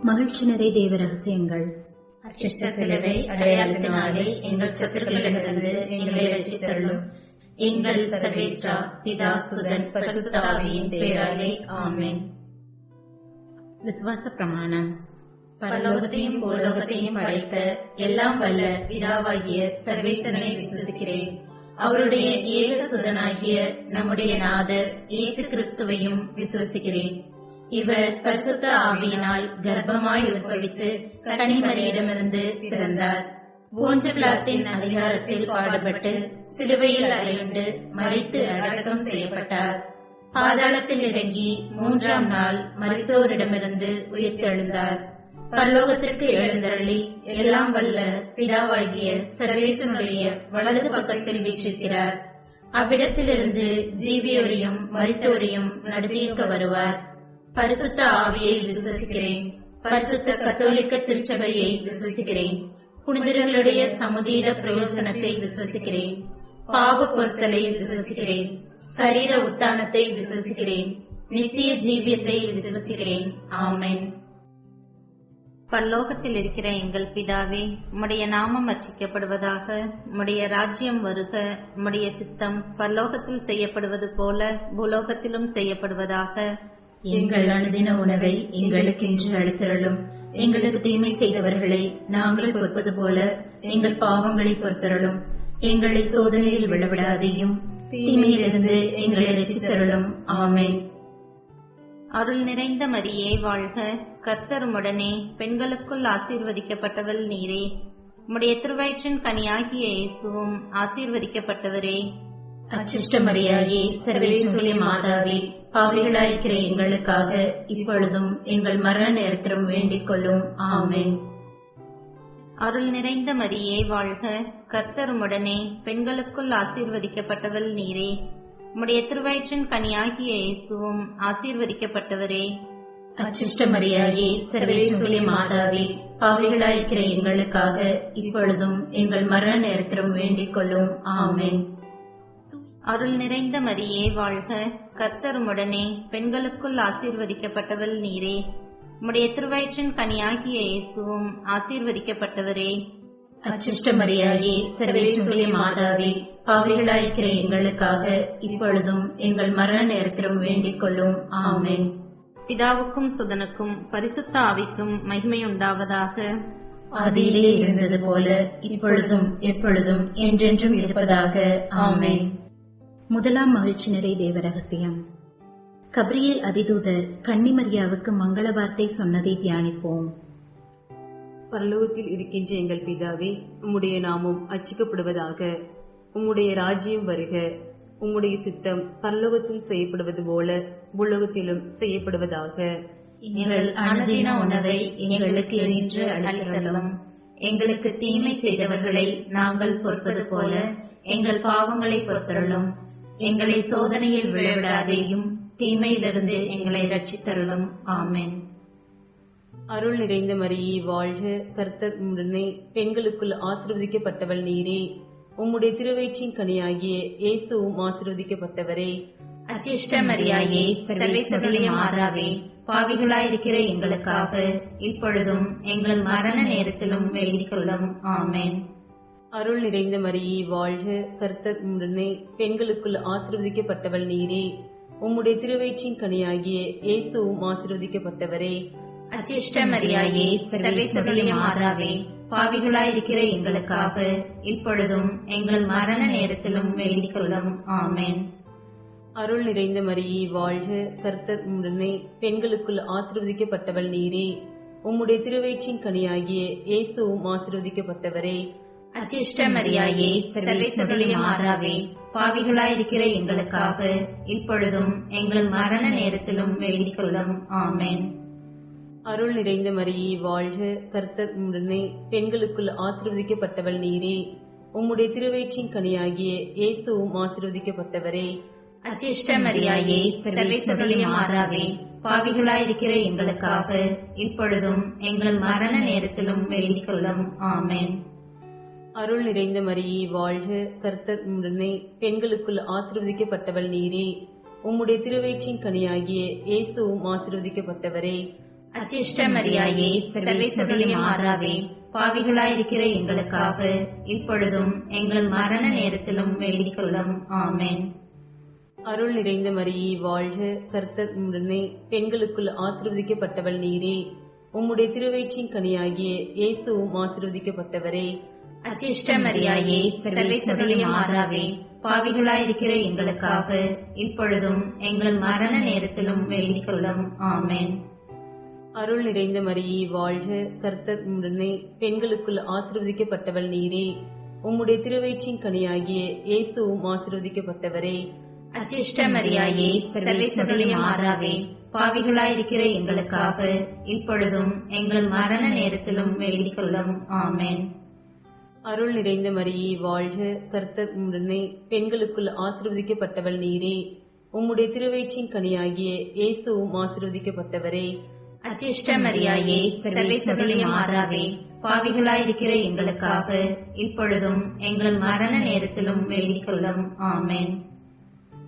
மகிழ்ச்சி நிறை தேவ ரகசியங்கள். அச்சிஷ்ட சிலுவை அடையாளத்தினாலே எங்கள் சத்துருக்களிடமிருந்து எங்களை ரட்சித்தருளும். எங்கள் சர்வேஸ்வரா, பிதா, சுதன், பரிசுத்த ஆவியின் பெயராலே ஆமென். விசுவாச பிரமாணம். பரலோகத்தையும் பூலோகத்தையும் படைத்த எல்லாம் வல்ல பிதாவாகிய சர்வேஸ்வரனை விசுவசிக்கிறேன். அவருடைய ஏக சுதனாகிய நம்முடைய நாதர் இயேசு கிறிஸ்துவையும் விசுவசிக்கிறேன். இவர் பரிசுத்த ஆவியினால் கர்ப்பமாய் உற்பவித்து கன்னிமரியிடமிருந்து பிறந்தார். போஞ்ச பிலாத்தின் அதிகாரத்தில் பாடுபட்டு சிலுவையில் அறையுண்டு மரித்து அடக்கம் செய்யப்பட்டார். பாதாளத்தில் இறங்கி 3ஆம் நாள் மரித்தோரிடமிருந்து உயிர்த்தெழுந்தார். பரலோகத்திற்கு எழுந்தருளி எல்லாம் வல்ல பிதாவாகிய சர்வேசனுடைய வலது பக்கத்தில் வீற்றிருக்கிறார். அவ்விடத்திலிருந்து ஜீவியோரையும் மரித்தோரையும் நடத்தியிருக்க வருவார். பரிசுத்த ஆவியை விசுவசிக்கிறேன். பரிசுத்த கத்தோலிக்க திருச்சபையை விசுவசிக்கிறேன். புனிதர்களுடைய சமுதீர பிரயோஜனத்தை விசுவசிக்கிறேன். பாவ பொருத்தலை விசுவசிக்கிறேன். சரீர உத்தானத்தை விசுவசிக்கிறேன். நித்திய ஜீவியத்தை விசுவசிக்கிறேன். ஆமென். பரலோகத்தில் இருக்கிற எங்கள் பிதாவே, உம்முடைய நாமம் அர்ச்சிக்கப்படுவதாக. உம்முடைய ராஜ்யம் வருக. உம்முடைய சித்தம் பரலோகத்தில் செய்யப்படுவது போல பூலோகத்திலும் செய்யப்படுவதாக. எங்கள் அனுதின உணவை எங்களுக்கு இன்று அளித்தருளும். எங்களுக்கு தீமை செய்தவர்களை நாங்கள் பொறுப்பது போல எங்கள் பாவங்களை பொறுத்தருளும். எங்களை சோதனையில் விழவிடாதையும் தீமையிலிருந்து எங்களை ரட்சித்தருளும். ஆமென். அருள் நிறைந்த மரியே வாழ்க. கர்த்தர் உம்முடனே, பெண்களுக்குள் ஆசீர்வதிக்கப்பட்டவள் நீரே. உம்முடைய திருவயிற்றின் கனியாகிய இயேசுவும் ஆசீர்வதிக்கப்பட்டவரே. அச்சிஷ்ட மரியாயே, சர்வேஸ்வருடைய மாதாவே, பாவிகளாயிருக்கிற எங்களுக்காக இப்பொழுதும் எங்கள் மரண நேரத்திலும் வேண்டிக் கொள்ளும். ஆமென். அருள் நிறைந்த மரியே வாழ்க. கர்த்தர் உம்முடனே, பெண்களுக்குள் ஆசீர்வதிக்கப்பட்டவள் நீரே. உம்முடைய திருவயிற்றின் கனியாகிய இயேசுவும் ஆசீர்வதிக்கப்பட்டவரே. அச்சிஷ்ட மரியாயே, சர்வேஸ்வருடைய மாதாவே, பாவிகளாயிருக்கிற எங்களுக்காக இப்பொழுதும் எங்கள் மரண நேரத்திலும் வேண்டிக் கொள்ளும். ஆமென். அருள் நிறைந்த மரியே வாழ்க. கர்த்தர் உம்முடனே, பெண்களுக்குள் ஆசீர்வதிக்கப்பட்டவள் நீரே. உம்முடைய திருவயிற்றின் கனியாகிய இயேசுவும் ஆசீர்வதிக்கப்பட்டவரே. அச்சிஷ்ட மரியாயே, சர்வேஸ்வருடைய மாதாவே, பாவிகளாயிருக்கிற எங்களுக்காக இப்பொழுதும் எங்கள் மரண நேரத்திலும் வேண்டிக் கொள்ளும். ஆமென். பிதாவுக்கும் சுதனுக்கும் பரிசுத்த ஆவிக்கும் மகிமை உண்டாவதாக. ஆதியிலே இருந்தது போல இப்பொழுதும் எப்பொழுதும் என்றென்றும் இருப்பதாக. ஆமென். முதலாம் மகிழ்ச்சி நிறை தேவ ரகசியம். கபிரியேல் அதிதூதர் கன்னிமரியாவுக்கு மங்கள வார்த்தை சொன்னதை தியானிப்போம். பரலோகத்தில் இருக்கின்ற எங்கள் பிதாவே, உம்முடைய நாமம் அர்ச்சிக்கப்படுவதாக. உம்முடைய ராஜ்யம் வருக. உம்முடைய சித்தம் பரலோகத்தில் செய்யப்படுவது போல பூலோகத்திலும் செய்யப்படுவதாக. எங்கள் அனுதின உணவை எங்களுக்கு இன்று அளித்தருளும். எங்களுக்கு தீமை செய்தவர்களை நாங்கள் பொறுப்பது போல எங்கள் பாவங்களை பொறுத்தருளும். எங்களை சோதனையில் விழவிடாதேயும் தீமையிலிருந்து எங்களை ரட்சித்தருளும். ஆமென். அருள் நிறைந்த மரியே வாழ்க. கர்த்தர் உம்முடனே, பெண்களுக்குள் ஆசீர்வதிக்கப்பட்டவள் நீரே. உம்முடைய திருவயிற்றின் கனியாகிய இயேசுவும் ஆசீர்வதிக்கப்பட்டவரே. அச்சிஷ்ட மரியாயே, சர்வேஸ்வருடைய மாதாவே, பாவிகளாயிருக்கிற எங்களுக்காக இப்பொழுதும் எங்கள் மரண நேரத்திலும் வேண்டிக் கொள்ளும். ஆமென். அருள் நிறைந்த மரியே வாழ்க. கர்த்தர் உம்முடனே, பெண்களுக்குள் ஆசீர்வதிக்கப்பட்டவள் நீரே. உம்முடைய திருவயிற்றின் கனியாகிய இயேசுவும் ஆசீர்வதிக்கப்பட்டவரே. அச்சிஷ்ட மரியாயே, சர்வேஸ்வருடைய மாதாவே, பாவிகளாயிருக்கிற எங்களுக்காக இப்பொழுதும் எங்கள் மரண நேரத்திலும் வேண்டிக் கொள்ளும். ஆமென். அருள் நிறைந்த மரியே வாழ்க. கர்த்தர் உம்முடனே, பெண்களுக்குள் ஆசீர்வதிக்கப்பட்டவள் நீரே. உம்முடைய திருவயிற்றின் கனியாகிய இயேசுவும் ஆசீர்வதிக்கப்பட்டவரே. அச்சிஷ்ட மரியாயே, சர்வேஸ்வருடைய மாதாவே, பாவிகளாயிருக்கிற எங்களுக்காக இப்பொழுதும் எங்கள் மரண நேரத்திலும் வேண்டிக் கொள்ளும். ஆமென். அருள் நிறைந்த மரியே வாழ்க. கர்த்தர் உம்முடனே, பெண்களுக்குள் ஆசீர்வதிக்கப்பட்டவள் நீரே. உம்முடைய திருவயிற்றின் கனியாகிய இயேசுவும் ஆசீர்வதிக்கப்பட்டவரே. அச்சிஷ்ட மரியாயே, சர்வேஸ்வருடைய மாதாவே, பாவிகளாயிருக்கிற எங்களுக்காக இப்பொழுதும் எங்கள் மரண நேரத்திலும் வேண்டிக் கொள்ளும். ஆமென். அருள் நிறைந்த மரியே வாழ்க. கர்த்தர் உம்முடனே, பெண்களுக்குள் ஆசீர்வதிக்கப்பட்டவள் நீரே. உம்முடைய திருவயிற்றின் கனியாகிய இயேசுவும் ஆசீர்வதிக்கப்பட்டவரே. அச்சிஷ்ட மரியாயே, சர்வேஸ்வருடைய மாதாவே, பாவிகளாயிருக்கிற எங்களுக்காக இப்பொழுதும் எங்கள் மரண நேரத்திலும் வேண்டிக் கொள்ளும். ஆமென். அருள் நிறைந்த மரியே வாழ்க, கர்த்தர் உம்முடனே, பெண்களுக்குள் ஆசீர்வதிக்கப்பட்டவள் நீரே. உம்முடைய திருவயிற்றின் கனியாகிய இயேசுவும் ஆசீர்வதிக்கப்பட்டவரே. அச்சிஷ்ட மரியாயே, சர்வேஸ்வருடைய மாதாவே, பாவிகளாயிருக்கிற எங்களுக்காக இப்பொழுதும் எங்கள் மரண நேரத்திலும் வேண்டிக் கொள்ளும். ஆமென். அருள் நிறைந்த மரியே வாழ்க, கர்த்தர் உம்முடனே, பெண்களுக்குள் ஆசீர்வதிக்கப்பட்டவள் நீரே. உம்முடைய திருவயிற்றின் கனியாகிய இயேசுவும் ஆசீர்வதிக்கப்பட்டவரே. அச்சிஷ்ட மரியாயே, சர்வேஸ்வருடைய மாதாவே, பாவிகளாயிருக்கிற எங்களுக்காக இப்பொழுதும் எங்கள் மரண நேரத்திலும் வேண்டிக் கொள்ளும். ஆமென். அருள் நிறைந்த மரியே வாழ்க, கர்த்தர் உம்முடனே, பெண்களுக்குள் ஆசீர்வதிக்கப்பட்டவள் நீரே. உம்முடைய திருவயிற்றின் கனியாகிய இயேசுவும் ஆசீர்வதிக்கப்பட்டவரே. அச்சிஷ்ட மரியாயே, சர்வேஸ்வருடைய மாதாவே, பாவிகளாயிருக்கிற எங்களுக்காக இப்பொழுதும் எங்கள் மரண நேரத்திலும் வேண்டிக் கொள்ளும். ஆமென்.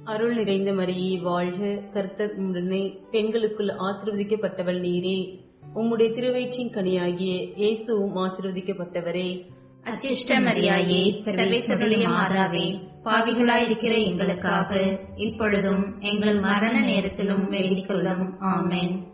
அருள் நிறைந்த மரியே வாழ்க, கர்த்தர் உம்முடனே, பெண்களுக்குள் ஆசீர்வதிக்கப்பட்டவள் நீரே. உம்முடைய திருவயிற்றின் கனியாகிய இயேசுவும் ஆசீர்வதிக்கப்பட்டவரே. அச்சிஷ்ட மரியாயே, சர்வேஸ்வருடைய மாதாவே, பாவிகளாயிருக்கிற எங்களுக்காக இப்பொழுதும் எங்கள் மரண நேரத்திலும் வேண்டிக் கொள்ளும். ஆமென்.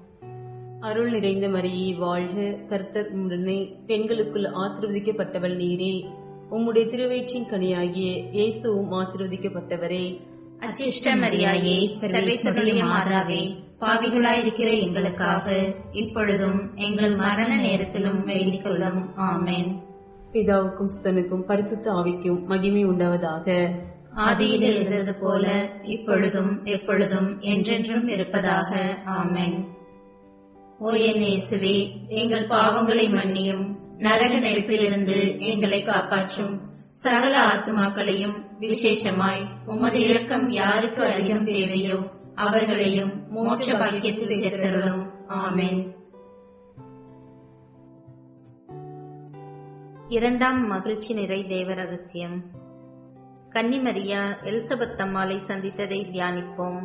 அருள் நிறைந்த மரியே வாழ்க, கர்த்தர் உம்முடனே, பெண்களுக்குள் ஆசீர்வதிக்கப்பட்டவள் நீரே. உம்முடைய திருவயிற்றின் கனியாகிய இயேசுவும் ஆசீர்வதிக்கப்பட்டவரே. அச்சிஷ்ட மரியாயே, சர்வேஸ்வருடைய மாதாவே, பாவிகளாயிருக்கிற எங்களுக்காக இப்பொழுதும் எங்கள் மரண நேரத்திலும் வேண்டிக் கொள்ளும். ஆமென். பிதாவுக்கும் சுதனுக்கும் பரிசுத்த ஆவிக்கும் மகிமை உண்டாவதாக. ஆதியில் இருந்தது போல இப்பொழுதும் எப்பொழுதும் என்றென்றும் இருப்பதாக. ஆமென். ஓ என் இயேசுவே, எங்கள் பாவங்களை மன்னியும், நரக நெருப்பிலிருந்து எங்களை காப்பாற்றும். சகல ஆத்துமாக்களையும் விசேஷமாய் உமது இரக்கம் யாருக்கு அதிகம் தேவையோ அவர்களையும் மோட்ச பாக்கியத்தில் சேர்த்தருளும். ஆமென். இரண்டாம் மகிழ்ச்சி நிறை தேவ ரகசியம். கன்னிமரியா எலிசபெத் அம்மாளை சந்தித்ததை தியானிப்போம்.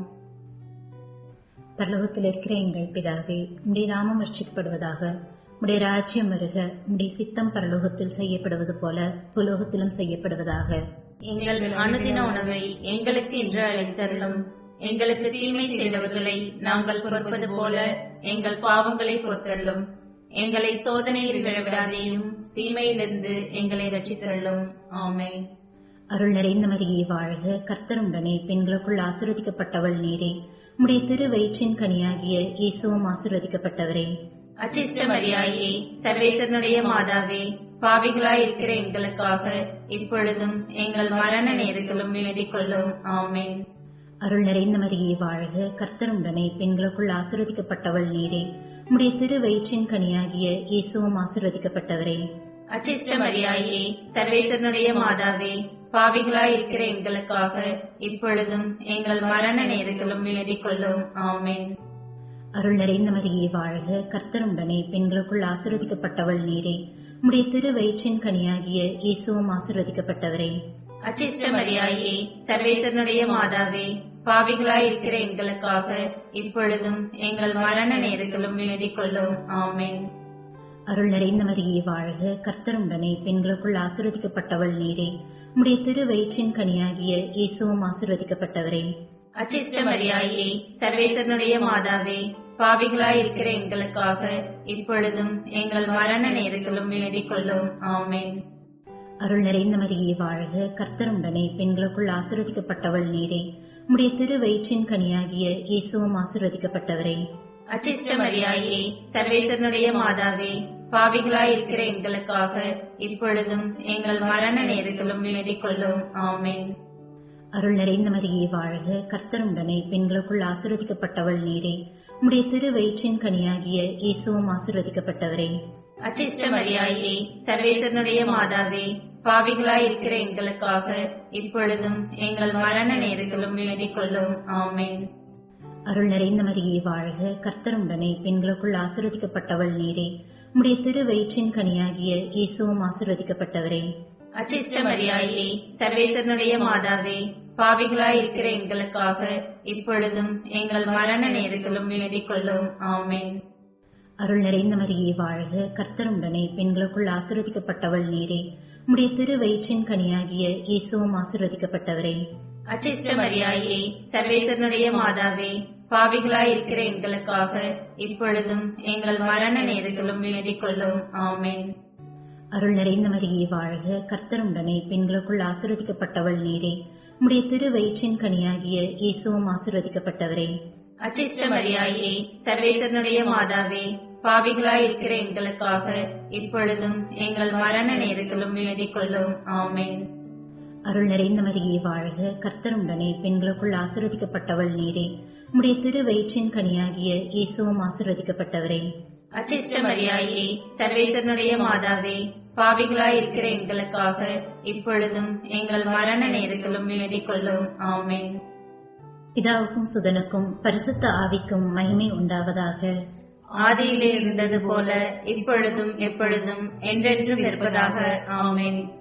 பரலோகத்தில் இருக்கிற எங்கள் பிதாவே, உம்முடைய நாமம் ரட்சிக்கப்படுவதாக. உம்முடைய ராஜ்யம் வருக. உம்முடைய சித்தம் பரலோகத்தில் செய்யப்படுவது போல புலோகத்திலும் செய்யப்படுவதாக. எங்கள் அனுதின உணவை எங்களுக்கு இன்று அளித்தருளும். எங்களுக்கு தீமை செய்தவர்களை நாங்கள் பொறுப்பது போல எங்கள் பாவங்களை பொறுத்தருளும். எங்களை சோதனையில் விழவிடாதேயும், தீமையிலிருந்து எங்களை ரட்சித்தருளும். ஆமென். அருள் நிறைந்த மரியே வாழ்க, கர்த்தர் உடனே, பெண்களுக்குள் ஆசீர்வதிக்கப்பட்டவள் நீரே. உம்முடைய திரு வயிற்றின் கனியாகிய இயேசுவும் ஆசீர்வதிக்கப்பட்டவரே. அச்சிஷ்ட மரியாயே, சர்வேசனுடைய மாதாவே, பாவிகளாயிருக்கிற எங்களுக்காக இப்பொழுதும் எங்கள் மரண நேரத்திலும் வேண்டிக் கொள்ளும். ஆமென். அருள் நிறைந்த மரியே வாழ்க, கர்த்தர் உடனே, பெண்களுக்குள் ஆசீர்வதிக்கப்பட்டவள் நீரே. உம்முடைய திரு வயிற்றின் கனியாகிய இயேசுவும் ஆசீர்வதிக்கப்பட்டவரே. அச்சிஷ்ட மரியாயே, சர்வேசனுடைய மாதாவே, பாவிகளாயிருக்கிற எங்களுக்காக இப்பொழுதும் எங்கள் மரண நேரத்திலும் வேண்டிக் கொள்ளும். ஆமென். அருள் நிறைந்த மரியே வாழ்க, கர்த்தர் உடனே, பெண்களுக்குள் ஆசீர்வதிக்கப்பட்டவள் நீரே. உம்முடைய திரு வயிற்றின் கனியாகிய இயேசுவும் ஆசீர்வதிக்கப்பட்டவரே. அச்சிஷ்ட மரியாயே, சர்வேசனுடைய மாதாவே, பாவிகளாயிருக்கிற எங்களுக்காக இப்பொழுதும் எங்கள் மரண நேரத்திலும் வேண்டிக் கொள்ளும். ஆமென். அருள் நிறைந்த மரியே வாழ்க, கர்த்தர் உடனே, பெண்களுக்குள் ஆசீர்வதிக்கப்பட்டவள் நீரே. உம்முடைய திரு வயிற்றின் கனியாகிய இயேசுவும் ஆசீர்வதிக்கப்பட்டவரே. அச்சிஷ்ட மரியாயே, சர்வேசனுடைய மாதாவே, பாவிகளாயிருக்கிற எங்களுக்காக இப்பொழுதும் எங்கள் மரண நேரத்திலும் வேண்டிக் கொள்ளும். ஆமென். அருள் நிறைந்த மரியே வாழ்க, கர்த்தர் உடனே, பெண்களுக்குள் ஆசீர்வதிக்கப்பட்டவள் நீரே. உம்முடைய திரு வயிற்றின் கனியாகிய இயேசுவும் ஆசீர்வதிக்கப்பட்டவரே. அச்சிஷ்ட மரியாயே, சர்வேசனுடைய மாதாவே, பாவிகளாயிருக்கிற எங்களுக்காக இப்பொழுதும் எங்கள் மரண நேரத்திலும் வேண்டிக் கொள்ளும். ஆமென். அருள் நிறைந்த மரியே வாழ்க, கர்த்தர் உடனே, பெண்களுக்குள் ஆசீர்வதிக்கப்பட்டவள் நீரே. உம்முடைய திரு வயிற்றின் கனியாகிய இயேசுவும் ஆசீர்வதிக்கப்பட்டவரே. அச்சிஷ்ட மரியாயே, சர்வேசனுடைய மாதாவே, பாவிகளாயிருக்கிற எங்களுக்காக இப்பொழுதும் எங்கள் மரண நேரத்திலும் வேண்டிக் கொள்ளும். ஆமென். அருள் நிறைந்த மரியே வாழ்க, கர்த்தர் உடனே, பெண்களுக்குள் ஆசீர்வதிக்கப்பட்டவள் நீரே. உம்முடைய திரு வயிற்றின் கனியாகிய இயேசுவும் ஆசீர்வதிக்கப்பட்டவரே. அச்சிஷ்ட மரியாயே, சர்வேசனுடைய மாதாவே, பாவிகளாயிருக்கிற எங்களுக்காக இப்பொழுதும் எங்கள் மரண நேரத்திலும் வேண்டிக் கொள்ளும். ஆமென். அருள் நிறைந்த மரியே வாழ்க, கர்த்தர் உடனே பெண்களுக்குள் ஆசீர்வதிக்கப்பட்டவள் நீரே. உம்முடைய திரு வயிற்றின் கனியாகிய இயேசுவும் ஆசீர்வதிக்கப்பட்டவரே. அச்சிஷ்ட மரியாயே, சர்வேசனுடைய மாதாவே, பாவிகளாயிருக்கிற எங்களுக்காக இப்பொழுதும் எங்கள் மரண நேரத்திலும் வேண்டிக் கொள்ளும். ஆமென். அருள் நிறைந்த மரியே வாழ்க, கர்த்தர் உடனே பெண்களுக்குள் ஆசீர்வதிக்கப்பட்டவள் நீரே. உம்முடைய திரு வயிற்றின் கனியாகிய இயேசுவும் ஆசீர்வதிக்கப்பட்டவரே. அச்சிஷ்ட மரியாயே, சர்வேசனுடைய மாதாவே, பாவிகளாயிருக்கிற எங்களுக்காக இப்பொழுதும் எங்கள் மரண நேரத்திலும் வேண்டிக் கொள்ளும். ஆமென். அருள் நிறைந்த மரியே வாழ்க, கர்த்தர் உடனே பெண்களுக்குள் ஆசீர்வதிக்கப்பட்டவள் நீரே. உம்முடைய திரு வயிற்றின் கனியாகிய இயேசுவும் ஆசீர்வதிக்கப்பட்டவரே. அச்சிஷ்ட மரியாயே, சர்வேசனுடைய மாதாவே, பாவிகளாயிருக்கிற எங்களுக்காக இப்பொழுதும் எங்கள் மரண நேரத்திலும் வேண்டிக் கொள்ளும். ஆமென். பிதாவுக்கும் சுதனுக்கும் பரிசுத்த ஆவிக்கும் மகிமை உண்டாவதாக. ஆதியிலே இருந்தது போல இப்பொழுதும் எப்பொழுதும் என்றென்றும் இருப்பதாக. ஆமென்.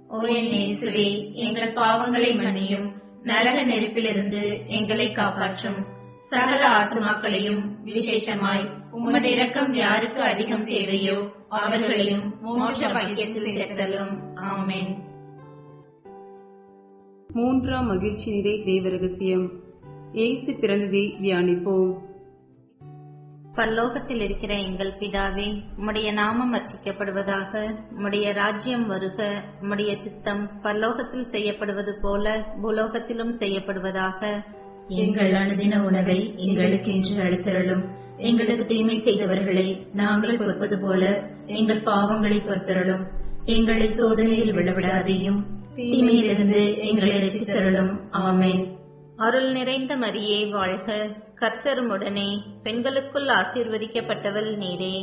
ஓ என் இயேசுவே, எங்கள் பாவங்களை மன்னியும், நரக நெருப்பிலிருந்து எங்களை காப்பாற்றும். சகல ஆத்துமாக்களையும் விசேஷமாய் உமது இரக்கம் யாருக்கு அதிகம் தேவையோ அவர்களையும் மோட்ச பாக்கியத்தில் சேர்த்தலும். ஆமென். மூன்றாம் மகிழ்ச்சி நிறை தெய்வ ரகசியம். இயேசு பிறந்ததை தியானிப்போம். பரலோகத்தில் இருக்கிற எங்கள் பிதாவே, உம்முடைய நாமம் அர்ச்சிக்கப்படுவதாக. உம்முடைய ராஜ்யம் வருக. உம்முடைய சித்தம் பரலோகத்தில் செய்யப்படுவது போல பூலோகத்திலும் செய்யப்படுவதாக. எங்கள் அனுதின உணவை எங்களுக்கு இன்று அளித்தருளும். எங்களுக்கு தீமை செய்தவர்களை நாங்கள் பொறுப்பது போல எங்கள் பாவங்களை பொறுத்தருளும். எங்களை சோதனையில் விழவிடாதையும் தீமையிலிருந்து எங்களை ரட்சித்தருளும். ஆமென். அருள் நிறைந்த மரியே வாழ்க, கர்த்தர் உடனே பெண்களுக்குள் ஆசீர்வதிக்கப்பட்டவள் நீரே.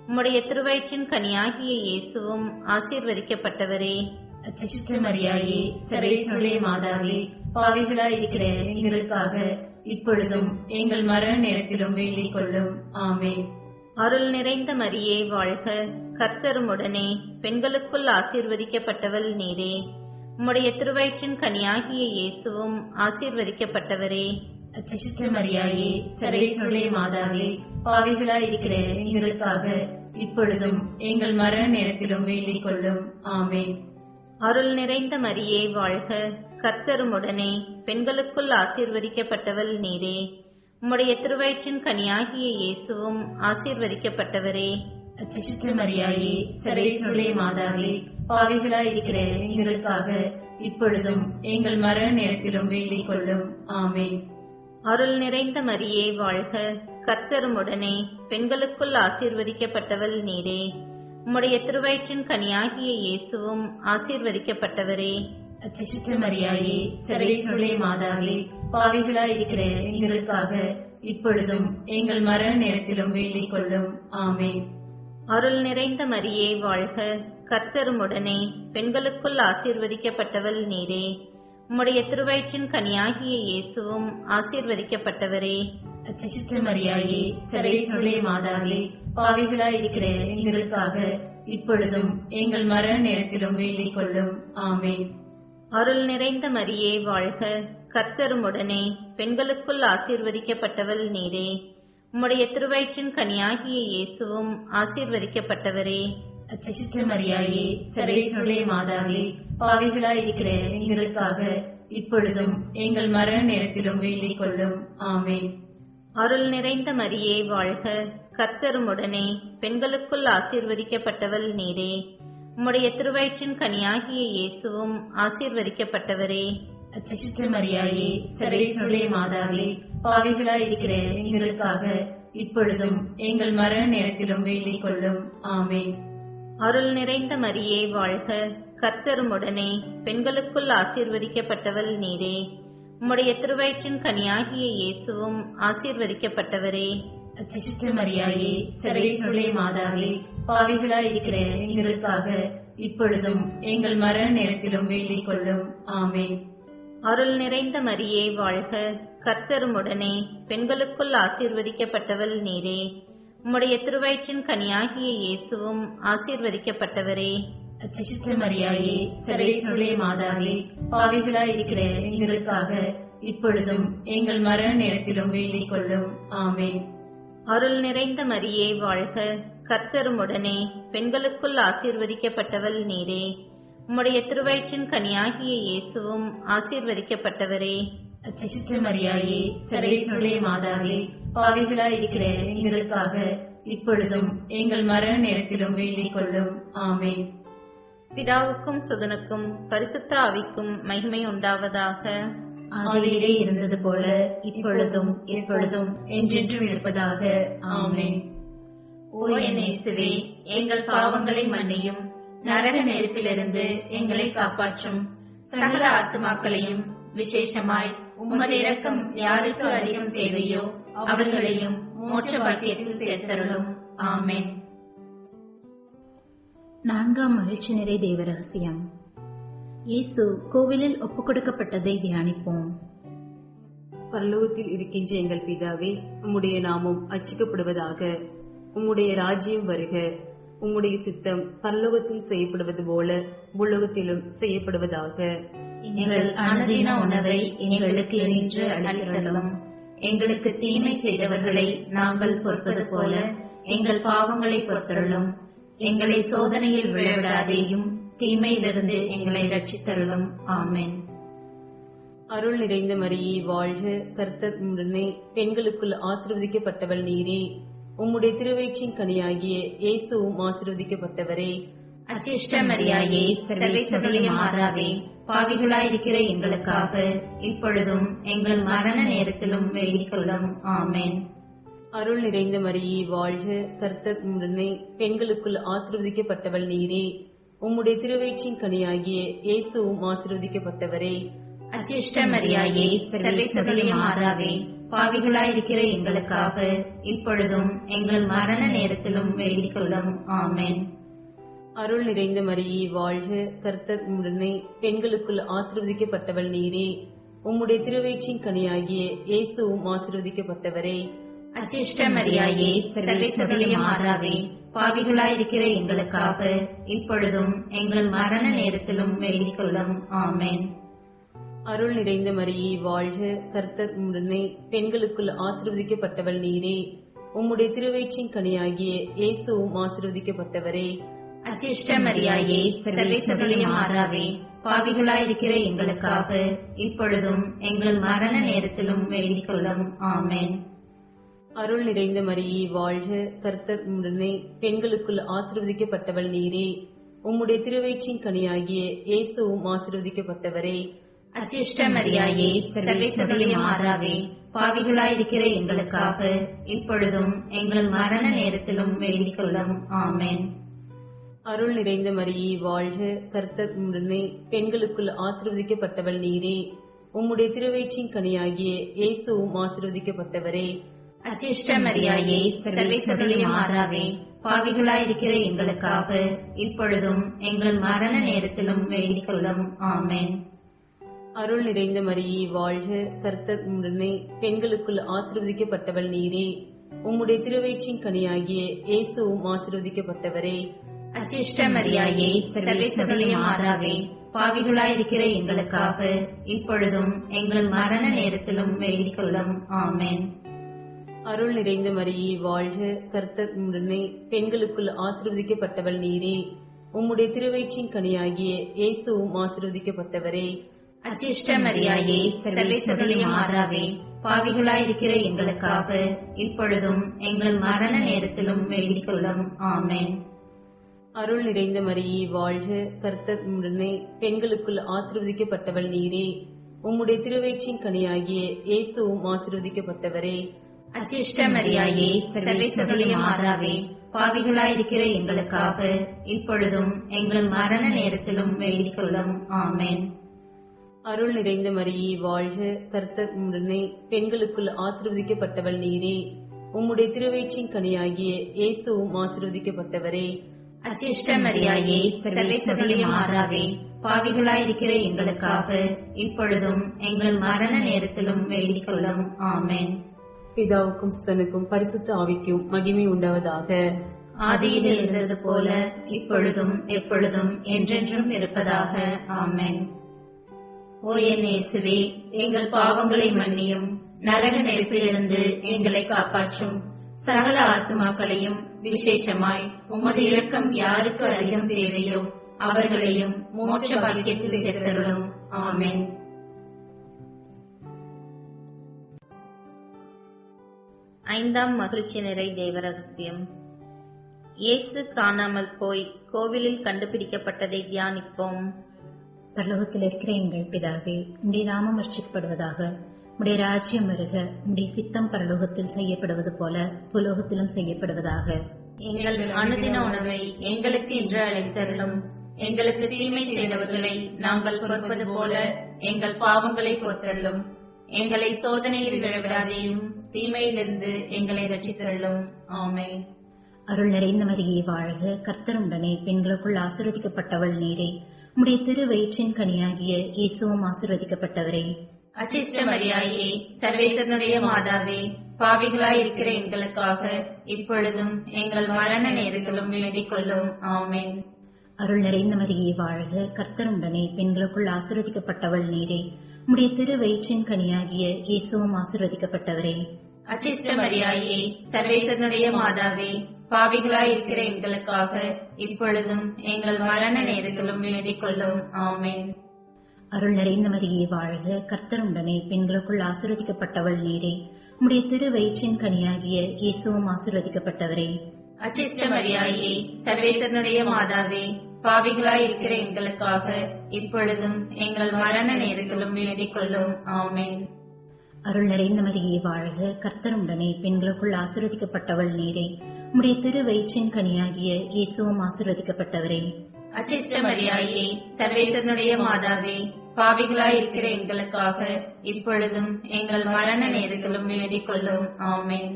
உம்முடைய திருவயிற்றின் கனியாகிய இயேசுவும் ஆசீர்வதிக்கப்பட்டவரே. அச்சிஷ்ட மரியாயே, சர்வேஸ்வருடைய மாதாவே, பாவிகளாயிருக்கிற எங்களுக்காக இப்பொழுதும் எங்கள் மரண நேரத்திலும் வேண்டிக் கொள்ளும். ஆமென். அருள் நிறைந்த மரியே வாழ்க, கர்த்தர் உடனே பெண்களுக்குள் ஆசீர்வதிக்கப்பட்டவள் நீரே. உம்முடைய திருவயிற்றின் கனியாகிய இயேசுவும் ஆசீர்வதிக்கப்பட்டவரே. அச்சிஷ்ட மரியாயே, சர்வேஸ்வருடைய மாதாவே, பாவிகளாயிருக்கிற எங்களுக்காக இப்பொழுதும் எங்கள் மரண நேரத்திலும் வேண்டிக் கொள்ளும். ஆமென். அருள் நிறைந்த மரியே வாழ்க, கர்த்தர் உடனே பெண்களுக்குள் ஆசீர்வதிக்கப்பட்டவள் நீரே. உம்முடைய திருவயிற்றின் கனியாகிய இயேசுவும் ஆசீர்வதிக்கப்பட்டவரே. அச்சிஷ்ட மரியாயே, சர்வேஸ்வருடைய மாதாவே, பாவிகளாயிருக்கிற எங்களுக்காக இப்பொழுதும் எங்கள் மரண நேரத்திலும் வேண்டிக் கொள்ளும். ஆமென். அருள் நிறைந்த மரியே வாழ்க, கர்த்தர் உடனே பெண்களுக்குள் ஆசீர்வதிக்கப்பட்டவள் நீரே. உம்முடைய திருவயிற்றின் கனியாகிய இயேசுவும் ஆசீர்வதிக்கப்பட்டவரே. அச்சிஷ்ட மரியாயே, சர்வேஸ்வருடைய மாதாவே, பாவிகளாயிருக்கிற எங்களுக்காக இப்பொழுதும் எங்கள் மரண நேரத்திலும் வேண்டிக் கொள்ளும். ஆமென். அருள் நிறைந்த மரியே வாழ்க, கர்த்தர் உடனே பெண்களுக்குள் ஆசீர்வதிக்கப்பட்டவள் நீரே. உம்முடைய திருவயிற்றின் கனியாகிய இயேசுவும் ஆசீர்வதிக்கப்பட்டவரே. அச்சிஷ்ட மரியாயே, சர்வேஸ்வருடைய மாதாவே, பாவிகளாயிருக்கிற எங்களுக்காக இப்பொழுதும் எங்கள் மரண நேரத்திலும் வேண்டிக் கொள்ளும். ஆமென். அருள் நிறைந்த மரியே வாழ்க, கர்த்தர் உடனே பெண்களுக்குள் ஆசீர்வதிக்கப்பட்டவள் நீரே. உம்முடைய திருவயிற்றின் கனியாகிய இயேசுவும் ஆசீர்வதிக்கப்பட்டவரே. அச்சிஷ்ட மரியாயே, சர்வேஸ்வருடைய மாதாவே, பாவிகளாயிருக்கிற எங்களுக்காக இப்பொழுதும் எங்கள் மரண நேரத்திலும் வேண்டிக் கொள்ளும். ஆமென். அருள் நிறைந்த மரியே வாழ்க, கர்த்தர் உடனே பெண்களுக்குள் ஆசீர்வதிக்கப்பட்டவள் நீரே. உம்முடைய திருவயிற்றின் கனியாகிய இயேசுவும் ஆசீர்வதிக்கப்பட்டவரே. அச்சிஷ்ட மரியாயே, சர்வேஸ்வருடைய மாதாவே, பாவிகளாயிருக்கிற எங்களுக்காக இப்பொழுதும் எங்கள் மரண நேரத்திலும் வேண்டிக் கொள்ளும். ஆமென். அருள் நிறைந்த மரியே வாழ்க, கர்த்தர் உடனே பெண்களுக்குள் ஆசீர்வதிக்கப்பட்டவள் நீரே. உம்முடைய திருவயிற்றின் கனியாகிய இயேசுவும் ஆசீர்வதிக்கப்பட்டவரே. அச்சிஷ்ட மரியாயே, சர்வேஸ்வருடைய மாதாவே, பாவிகளாயிருக்கிற எங்களுக்காக இப்பொழுதும் எங்கள் மரண நேரத்திலும் வேண்டிக் கொள்ளும். ஆமென். அருள் நிறைந்த மரியே வாழ்க, கர்த்தர் உடனே பெண்களுக்குள் ஆசீர்வதிக்கப்பட்டவள் நீரே. உம்முடைய திருவயிற்றின் கனியாகிய இயேசுவும் ஆசீர்வதிக்கப்பட்டவரே. அச்சிஷ்ட மரியாயே, சர்வேஸ்வருடைய மாதாவே, பாவிகளாயிருக்கிற எங்களுக்காக இப்பொழுதும் எங்கள் மரண நேரத்திலும் வேண்டிக் கொள்ளும். ஆமென். அருள் நிறைந்த மரியே வாழ்க, கர்த்தர் உம்முடனே, பெண்களுக்குள் ஆசீர்வதிக்கப்பட்டவள் நீரே. உம்முடைய திருவயிற்றின் கனியாகிய இயேசுவும் ஆசீர்வதிக்கப்பட்டவரே. அச்சிஷ்ட மரியாயே, சர்வேஸ்வருடைய மாதாவே, பாவிகளாய் இருக்கிற எங்களுக்காக இப்பொழுதும் எங்கள் மரண நேரத்திலும் வேண்டிக் கொள்ளும். ஆமென். பிதாவுக்கும் சுதனுக்கும் பரிசுத்த ஆவிக்கும் மகிமை உண்டாவதாக. ஆதியிலே இருந்தது போல இப்பொழுதும் எப்பொழுதும் என்றென்றும் இருப்பதாக. ஆமென். ஓ என் இயேசுவே, எங்கள் பாவங்களை மன்னியும், நரக நெருப்பிலிருந்து எங்களை காப்பாற்றும். சகல ஆத்துமாக்களையும், விசேஷமாய் உமது இரக்கம் யாருக்கு அதிகம் தேவையோ அவர்களையும் மோட்ச பாக்கியத்தில் சேர்த்தருளும். ஆமென். 4ஆம் மகிழ்ச்சி நிறை தேவ ரகசியம். இயேசு கோவிலில் ஒப்புக்கொடுக்கப்பட்டதை தியானிப்போம். பரலோகத்தில் இருக்கின்ற எங்கள் பிதாவே, உம்முடைய நாமம் அர்ச்சிக்கப்படுவதாக. உம்முடைய ராஜ்யம் வருக. உம்முடைய சித்தம் பரலோகத்தில் செய்யப்படுவது போல பூலோகத்திலும் செய்யப்படுவதாக. எங்கள் அனுதின உணவை எங்களுக்கு இன்று அளித்தருளும். எங்களுக்கு தீமை செய்தவர்களை நாங்கள் பொறுப்பது போல எங்கள் பாவங்களை பொறுத்தருளும். எங்களை சோதனையில் விழவிடாதேயும், தீமையிலிருந்து எங்களை ரட்சித்தருளும். ஆமென். அருள் நிறைந்த மரியே வாழ்க, கர்த்தர் உம்முடனே, பெண்களுக்குள் ஆசீர்வதிக்கப்பட்டவள் நீரே. உம்முடைய திருவயிற்றின் கனியாகிய இயேசுவும் ஆசீர்வதிக்கப்பட்டவரே. அச்சிஷ்ட மரியாயே, சர்வேஸ்வருடைய மாதாவே, பாவிகளாயிருக்கிற எங்களுக்காக இப்பொழுதும் எங்கள் மரண நேரத்திலும் வேண்டிக் கொள்ளும். ஆமென். அருள் நிறைந்த மரியே வாழ்க, கர்த்தர் உம்முடனே, பெண்களுக்குள் ஆசீர்வதிக்கப்பட்டவள் நீரே. உம்முடைய திருவயிற்றின் கனியாகிய இயேசுவும் ஆசீர்வதிக்கப்பட்டவரே. அச்சிஷ்ட மரியாயே, சர்வேஸ்வருடைய மாதாவே, பாவிகளாயிருக்கிற எங்களுக்காக இப்பொழுதும் எங்கள் மரண நேரத்திலும் வேண்டிக் கொள்ளும். ஆமென். அருள் நிறைந்த மரியே வாழ்க, கர்த்தர் உம்முடனே, பெண்களுக்குள் ஆசீர்வதிக்கப்பட்டவள் நீரே. உம்முடைய திருவயிற்றின் கனியாகிய இயேசுவும் ஆசீர்வதிக்கப்பட்டவரே. அச்சிஷ்ட மரியாயே, சர்வேஸ்வருடைய மாதாவே, பாவிகளாயிருக்கிற எங்களுக்காக இப்பொழுதும் எங்கள் மரண நேரத்திலும் வேண்டிக் கொள்ளும். ஆமென். அருள் நிறைந்த மரியே வாழ்க, கர்த்தர் உம்முடனே, பெண்களுக்குள் ஆசீர்வதிக்கப்பட்டவள் நீரே. உம்முடைய திருவயிற்றின் கனியாகிய இயேசுவும் ஆசீர்வதிக்கப்பட்டவரே. அச்சிஷ்ட மரியாயே, சர்வேஸ்வருடைய மாதாவே, பாவிகளாயிருக்கிற எங்களுக்காக இப்பொழுதும் எங்கள் மரண நேரத்திலும் வேண்டிக் கொள்ளும். ஆமென். அருள் நிறைந்த மரியே வாழ்க, கர்த்தர் உம்முடனே, பெண்களுக்குள் ஆசீர்வதிக்கப்பட்டவள் நீரே. உம்முடைய திருவயிற்றின் கனியாகிய இயேசுவும் ஆசீர்வதிக்கப்பட்டவரே. அச்சிஷ்ட மரியாயே, சர்வேஸ்வருடைய மாதாவே, பாவிகளாயிருக்கிற எங்களுக்காக இப்பொழுதும் எங்கள் மரண நேரத்திலும் வேண்டிக் கொள்ளும். ஆமென். அருள் நிறைந்த மரியே வாழ்க, கர்த்தர் உம்முடனே, பெண்களுக்குள் ஆசீர்வதிக்கப்பட்டவள் நீரே. உம்முடைய திருவயிற்றின் கனியாகிய இயேசுவும் ஆசீர்வதிக்கப்பட்டவரே. அச்சிஷ்ட மரியாயே, சர்வேஸ்வருடைய மாதாவே, பாவிகளாயிருக்கிற எங்களுக்காக இப்பொழுதும் எங்கள் மரண நேரத்திலும் வேண்டிக் கொள்ளும். ஆமென். அருள் நிறைந்த மரியே வாழ்க, கர்த்தர் உம்முடனே, பெண்களுக்குள் ஆசீர்வதிக்கப்பட்டவள் நீரே. உம்முடைய திருவயிற்றின் கனியாகிய இயேசுவும் ஆசீர்வதிக்கப்பட்டவரே. அச்சிஷ்ட மரியாயே, சர்வேஸ்வருடைய மாதாவே, பாவிகளாயிருக்கிற எங்களுக்காக இப்பொழுதும் எங்கள் மரண நேரத்திலும் வேண்டிக் கொள்ளும். ஆமென். அருள் நிறைந்த மரியே வாழ்க, கர்த்தர் உம்முடனே, பெண்களுக்குள் ஆசீர்வதிக்கப்பட்டவள் நீரே. உம்முடைய திருவயிற்றின் கனியாகிய இயேசுவும் ஆசீர்வதிக்கப்பட்டவரே. அச்சிஷ்ட மரியாயே, சர்வேஸ்வருடைய மாதாவே, பாவிகளாயிருக்கிற எங்களுக்காக இப்பொழுதும் எங்கள் மரண நேரத்திலும் வேண்டிக் கொள்ளும். ஆமென். அருள் நிறைந்த மரியே வாழ்க, கர்த்தர் உம்முடனே, பெண்களுக்குள் ஆசீர்வதிக்கப்பட்டவள் நீரே. உம்முடைய திருவயிற்றின் கனியாகிய இயேசுவும் ஆசீர்வதிக்கப்பட்டவரே. அச்சிஷ்ட மரியாயே, சர்வேஸ்வருடைய மாதாவே, பாவிகளாயிருக்கிற எங்களுக்காக இப்பொழுதும் எங்கள் மரண நேரத்திலும் வேண்டிக் கொள்ளும். ஆமென். அருள் நிறைந்த மரியே வாழ்க, கர்த்தர் உம்முடனே, பெண்களுக்குள் ஆசீர்வதிக்கப்பட்டவள் நீரே. உம்முடைய திருவயிற்றின் கனியாகிய இயேசுவும் ஆசீர்வதிக்கப்பட்டவரே. அச்சிஷ்ட மரியாயே, சர்வேஸ்வருடைய மாதாவே, பாவிகளாயிருக்கிற எங்களுக்காக இப்பொழுதும் எங்கள் மரண நேரத்திலும் வேண்டிக் கொள்ளும். ஆமென். பிதாவுக்கும் சுதனுக்கும் பரிசுத்த ஆவிக்கும் மகிமை உண்டாவதாக. ஆதியில் இருந்தது போல இப்பொழுதும் எப்பொழுதும் என்றென்றும் இருப்பதாக. ஆமென். ஓ என் இயேசுவே, எங்கள் பாவங்களை மன்னியும், நரக நெருப்பிலிருந்து எங்களை காப்பாற்றும். சகல ஆத்துமாக்களையும் விசேஷமாய் உமது இரக்கம் யாருக்கு அதிகம் தேவையோ அவர்களையும் மோட்ச பாக்கியத்தில் சேர்த்தருளும். ஆமென். ஐந்தாம் மகிழ்ச்சி நிறை தேவ ரகசியம். இயேசு காணாமல் போய் கோவிலில் கண்டுபிடிக்கப்பட்டதை தியானிப்போம். பரலோகத்தில் இருக்கிற எங்கள் பிதாவே, உம்முடைய நாமம் அர்ச்சிக்கப்படுவதாக. உம்முடைய ராஜ்யம் வருக. உம்முடைய சித்தம் பரலோகத்தில் செய்யப்படுவது போல பூலோகத்திலும் செய்யப்படுவதாக. எங்கள் அனுதின உணவை எங்களுக்கு இன்று அளித்தருளும். எங்களுக்கு தீமை செய்தவர்களை நாங்கள் பொறுப்பது போல எங்கள் பாவங்களை பொறுத்தருளும். எங்களை சோதனையில் விழவிடாதேயும் தீமையிலிருந்து எங்களை ரட்சித்தருளும். ஆமென். அருள் நிறைந்த மரியே வாழ்க. கர்த்தர் உடனே பெண்களுக்குள் ஆசீர்வதிக்கப்பட்டவள் நீரே. உம்முடைய திரு வயிற்றின் கனியாகிய இயேசுவும் ஆசீர்வதிக்கப்பட்டவரே. அச்சிஷ்ட மரியாயே, சர்வேசனுடைய மாதாவே, பாவிகளாய் இருக்கிற எங்களுக்காக இப்பொழுதும் எங்கள் மரண நேரத்திலும் வேண்டிக் கொள்ளும். ஆமென். அருள் நிறைந்த மரியே வாழ்க. கர்த்தர் உடனே பெண்களுக்குள் ஆசீர்வதிக்கப்பட்டவள் நீரே. உம்முடைய திரு வயிற்றின் கனியாகிய இயேசுவும் ஆசீர்வதிக்கப்பட்டவரே. அச்சிஷ்ட மரியாயே, சர்வேசனுடைய மாதாவே, பாவிகளாய் இருக்கிற எங்களுக்காக இப்பொழுதும் எங்கள் மரண நேரத்திலும் வேண்டிக் கொள்ளும். ஆமென். அருள் நிறைந்த மரியே வாழ்க. கர்த்தர் உடனே பெண்களுக்குள் ஆசீர்வதிக்கப்பட்டவள் நீரே. உம்முடைய திரு வயிற்றின் கனியாகிய இயேசுவும் ஆசீர்வதிக்கப்பட்டவரே. அச்சிஷ்ட மரியாயே, சர்வேசனுடைய மாதாவே, பாவிகளாய் இருக்கிற எங்களுக்காக இப்பொழுதும் எங்கள் மரண நேரத்திலும் வேண்டிக் கொள்ளும். ஆமென். அருள் நிறைந்த மரியே வாழ்க. கர்த்தர் உடனே பெண்களுக்குள் ஆசீர்வதிக்கப்பட்டவள் நீரே. உம்முடைய திரு வயிற்றின் கனியாகிய இயேசுவும் ஆசீர்வதிக்கப்பட்டவரே. அச்சிஷ்ட மரியாயே, சர்வேசனுடைய மாதாவே, பாவிகளாய் இருக்கிற எங்களுக்காக இப்பொழுதும் எங்கள் மரண நேரத்திலும் வேண்டிக் கொள்ளும். ஆமென்.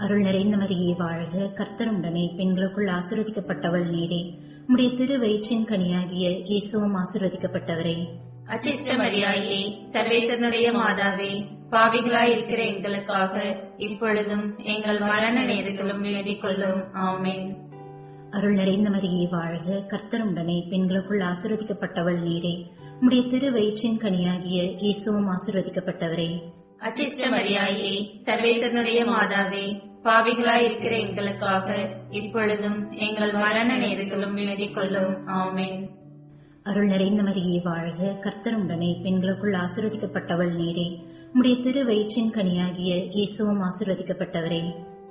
அருள் நிறைந்த மரியே வாழ்க. கர்த்தர் உடனே பெண்களுக்குள் ஆசீர்வதிக்கப்பட்டவள் நீரே. உம்முடைய திரு வயிற்றின் கனியாகிய இயேசுவும் ஆசீர்வதிக்கப்பட்டவரே. அச்சிஷ்ட மரியாயே, சர்வேசனுடைய மாதாவே, பாவிகளாய் இருக்கிற எங்களுக்காக இப்பொழுதும் எங்கள் மரண நேரத்திலும் வேண்டிக் கொள்ளும். ஆமென். அருள் நிறைந்த மரியே வாழ்க. கர்த்தர் உடனே பெண்களுக்குள் ஆசீர்வதிக்கப்பட்டவள் நீரே. உம்முடைய திரு வயிற்றின் கனியாகிய இயேசுவும் ஆசீர்வதிக்கப்பட்டவரே. அச்சிஷ்ட மரியாயே, சர்வேசனுடைய மாதாவே, பாவிகளாய் இருக்கிற எங்களுக்காக இப்பொழுதும் எங்கள் மரண நேரத்திலும் வேண்டிக் கொள்ளும். ஆமென். அருள் நிறைந்த மரியே வாழ்க. கர்த்தர் உடனே பெண்களுக்குள் ஆசீர்வதிக்கப்பட்டவள் நீரே. உம்முடைய திரு வயிற்றின் கனியாகிய இயேசுவும் ஆசீர்வதிக்கப்பட்டவரே.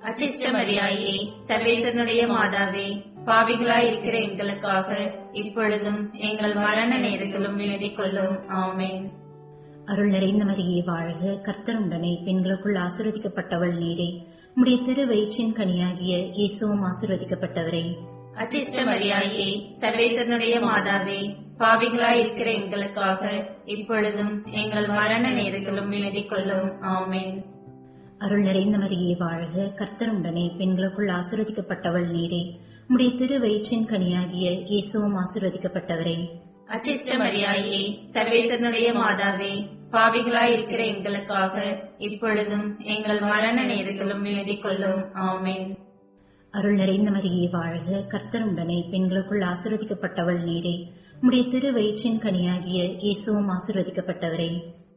அச்சிஷ்ட மரியாயே, சர்வேசனுடைய மாதாவே, பாவிகளாய் இருக்கிற எங்களுக்காக இப்பொழுதும் எங்கள் மரண நேரத்திலும் வேண்டிக் கொள்ளும். ஆமென். அருள் நிறைந்த மரியே வாழ்க. கர்த்தர் உடனே பெண்களுக்குள் ஆசீர்வதிக்கப்பட்டவள் நீரே. உம்முடைய திரு வயிற்றின் கனியாகிய இயேசுவும் ஆசீர்வதிக்கப்பட்டவரே. அச்சிஷ்ட மரியாயே, சர்வேசனுடைய மாதாவே, பாவிகளாய் இருக்கிற எங்களுக்காக இப்பொழுதும் எங்கள் மரண நேரத்திலும் வேண்டிக் கொள்ளும். ஆமென். அருள் நிறைந்த மரியே வாழ்க. கர்த்தர் உடனே பெண்களுக்குள் ஆசீர்வதிக்கப்பட்டவள் நீரே. உம்முடைய திரு வயிற்றின் கனியாகிய இயேசுவும் ஆசீர்வதிக்கப்பட்டவரே. அச்சிஷ்ட மரியாயே, சர்வேசனுடைய மாதாவே, பாவிகளாய் இருக்கிற எங்களுக்காக இப்பொழுதும் எங்கள் மரண நேரத்திலும் வேண்டிக் கொள்ளும். ஆமென். அருள் நிறைந்த மரியே வாழ்க. கர்த்தர் உடனே பெண்களுக்குள் ஆசீர்வதிக்கப்பட்டவள் நீரே. உம்முடைய திரு வயிற்றின் கனியாகிய இயேசுவும் ஆசீர்வதிக்கப்பட்டவரே.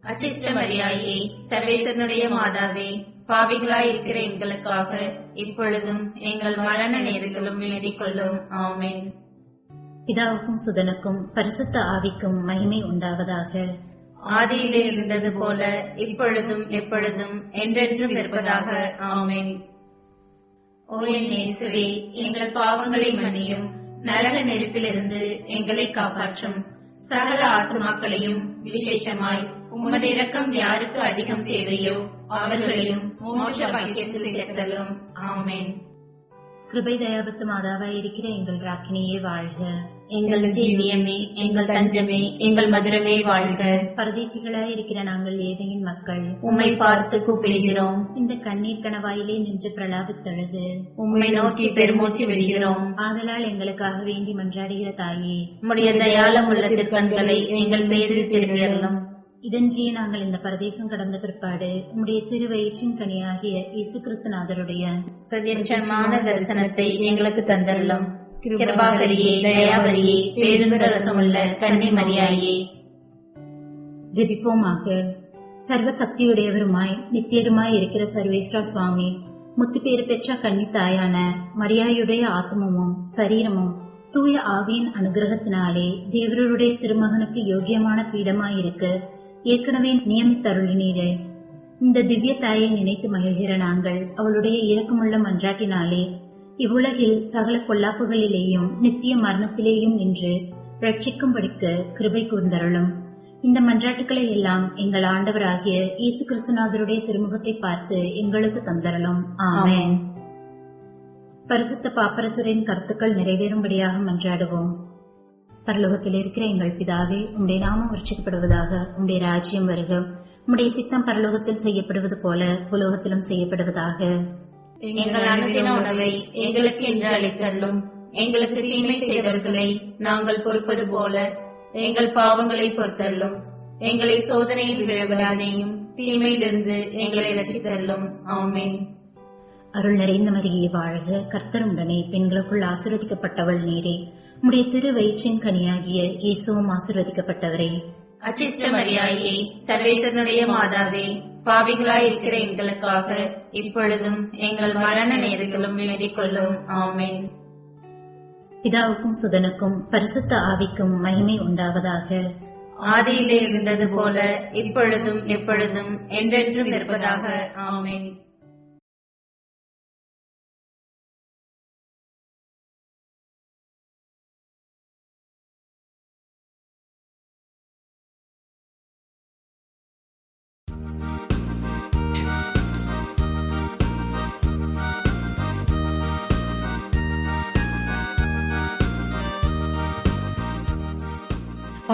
அச்சிஷ்ட மரியாயே, சர்வேசனுடைய மாதாவே, பாவிகளாய் இருக்கிற எங்களுக்காக இப்பொழுதும் எங்கள் மரண நேரத்திலும் வேண்டிக் கொள்ளும். ஆமென். பிதாவுக்கும் சுதனுக்கும் பரிசுத்த ஆவிக்கும் மகிமை உண்டாவதாக. ஆதியிலே இருந்தது போல இப்பொழுதும் எப்பொழுதும் என்றென்றும் இருப்பதாக. ஆமென். ஓ என் இயேசுவே, எங்கள் பாவங்களை மன்னியும், நரக நெருப்பிலிருந்து எங்களை காப்பாற்றும். சகல ஆத்துமாக்களையும் விசேஷமாய் உமது இரக்கம் யாருக்கு அதிகம் தேவையோ அவர்களையும் மோட்ச பாக்கியத்தில் சேர்த்தலும். ஆமென். கிருபை தயாபத்து மாதாவாய் இருக்கிற எங்கள் ராக்கினியே வாழ்க. எங்கள் ஜீவியமே, எங்கள் தஞ்சமே, எங்கள் மதுரமே வாழ்க. பரதேசிகளாய் இருக்கிற நாங்கள் ஏழையின் மக்கள் உம்மை பார்த்து கூப்பிடுகிறோம். இந்த கண்ணீர் கணவாயிலே நின்று பிரலாபித்தழுது உம்மை நோக்கி பெருமூச்சு விடுகிறோம். ஆதலால் எங்களுக்காக வேண்டி மன்றாடுகிற தாயே, உம்முடைய தயாளம் உள்ள திருக்கண்களை எங்கள் பேரில் திரும்பியறலும். இதன்றியே நாங்கள் இந்த பரதேசம் கடந்த பிற்பாடு உம்முடைய திருவயிற்றின் கனியாகிய இயேசு கிறிஸ்துநாதருடைய பிரத்யட்சமான தரிசனத்தை எங்களுக்கு தந்தருளும். கிருபாகரியே, தயாபரியே, பேருந்து ரசமுள்ள கன்னி மரியாயே. ஜெபிப்போமாக. சர்வ சக்தியுடையவருமாய் நித்தியருமாய் இருக்கிற சர்வேஸ்வரா சுவாமி, முத்திப்பேறு பெற்ற கன்னித்தாயான மரியாயுடைய ஆத்மமும் சரீரமும் தூய ஆவியின் அனுகிரகத்தினாலே தேவருடைய திருமகனுக்கு யோகியமான பீடமாயிருக்க ஏற்கனவே நியமித்தருளினீரே. இந்த திவ்ய தாயை நினைத்து மகிழ்கிற நாங்கள் அவளுடைய இரக்கமுள்ள மன்றாட்டினாலே இவ்வுலகில் சகல பொல்லாப்புகளிலேயும் நித்திய மரணத்திலேயும் நின்று ரட்சிக்கும்படிக்கு கிருபை கூர்ந்தருளும். இந்த மன்றாட்டுக்களை எல்லாம் எங்கள் ஆண்டவராகிய இயேசு கிறிஸ்துநாதருடைய திருமுகத்தை பார்த்து எங்களுக்கு தந்தரலும். ஆமென். பரிசுத்த பாப்பரசரின் கருத்துக்கள் நிறைவேறும்படியாக மன்றாடுவோம். பரலோகத்தில் இருக்கிற எங்கள் பிதாவே, உம்முடைய நாமம் ரட்சிக்கப்படுவதாக. உம்முடைய ராஜ்யம் வருக. உம்முடைய சித்தம் பரலோகத்தில் செய்யப்படுவது போல பூலோகத்திலும் செய்யப்படுவதாக. எங்கள் அனுதின உணவை எங்களுக்கு இன்று அளித்தருளும். எங்களுக்கு தீமை செய்தவர்களை நாங்கள் பொறுப்பது போல எங்கள் பாவங்களை பொறுத்தருளும். எங்களை சோதனையில் விழவிடாதேயும் தீமையிலிருந்து எங்களை ரட்சித்தருளும். ஆமென். அருள் நிறைந்த மரியே வாழ்க, கர்த்தர் உடனே பெண்களுக்குள் ஆசீர்வதிக்கப்பட்டவள் நீரே. உம்முடைய திரு வயிற்றின் கனியாகிய இயேசுவும் ஆசீர்வதிக்கப்பட்டவரே. அச்சிஷ்ட மரியாயே, சர்வேசனுடைய மாதாவே, பாவிகளாயிருக்கிற எங்களுக்காக இப்பொழுதும் எங்கள் மரண நேரத்திலும் வேண்டிக் கொள்ளும். ஆமென். பிதாவுக்கும் சுதனுக்கும் பரிசுத்த ஆவிக்கும் மகிமை உண்டாவதாக. ஆதியிலே இருந்தது போல இப்பொழுதும் எப்பொழுதும் என்றென்றும் இருப்பதாக. ஆமென்.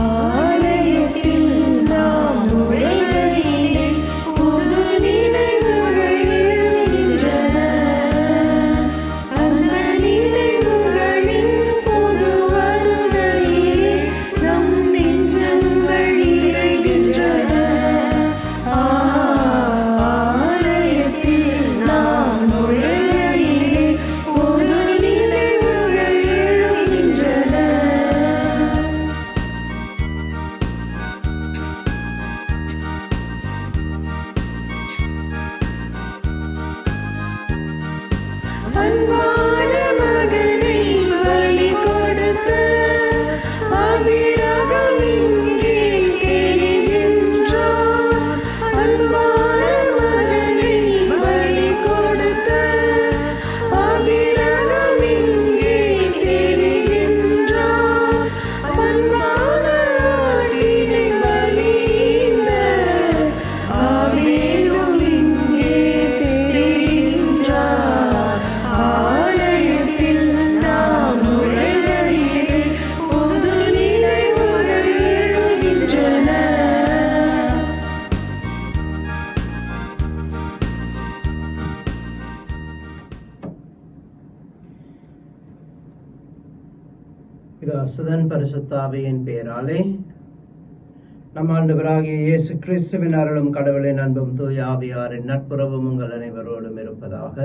ஆலயத்தில் நாம் நுழைகையிலே புது நினைவுகள் எழுகின்றன. அந்த நினைவுகளின் புது வருகையிலே நம் நெஞ்சங்கள் நிறைகின்றன. ஆலயத்தில் நாம் நுழைகையிலே புது நினைவுகள் எழுகின்றன. அன்பான மகனை பலி கொடுத்த அபிரகாம் இங்கே தெரிகின்றார். அன்பான மகனை பலி கொடுத்த அபிரகாம் இங்கே தெரிகின்றார். அன்பான ஆடினை பலியிந்த ஆபேலும் இங்கே தெரிகின்றார். ஆலயத்தில் நாம் நுழைகையிலே புது நினைவுகள் எழுகின்றன. இது அசுதன் பரிசுத்த ஆவியின் பெயராலே நம் ஆண்டவராகிய இயேசு கிறிஸ்துவின் அருளும் கடவுளின் அன்பும் தூய ஆவியாரின் நட்புறவும் உங்கள் அனைவரோடும் இருப்பதாக.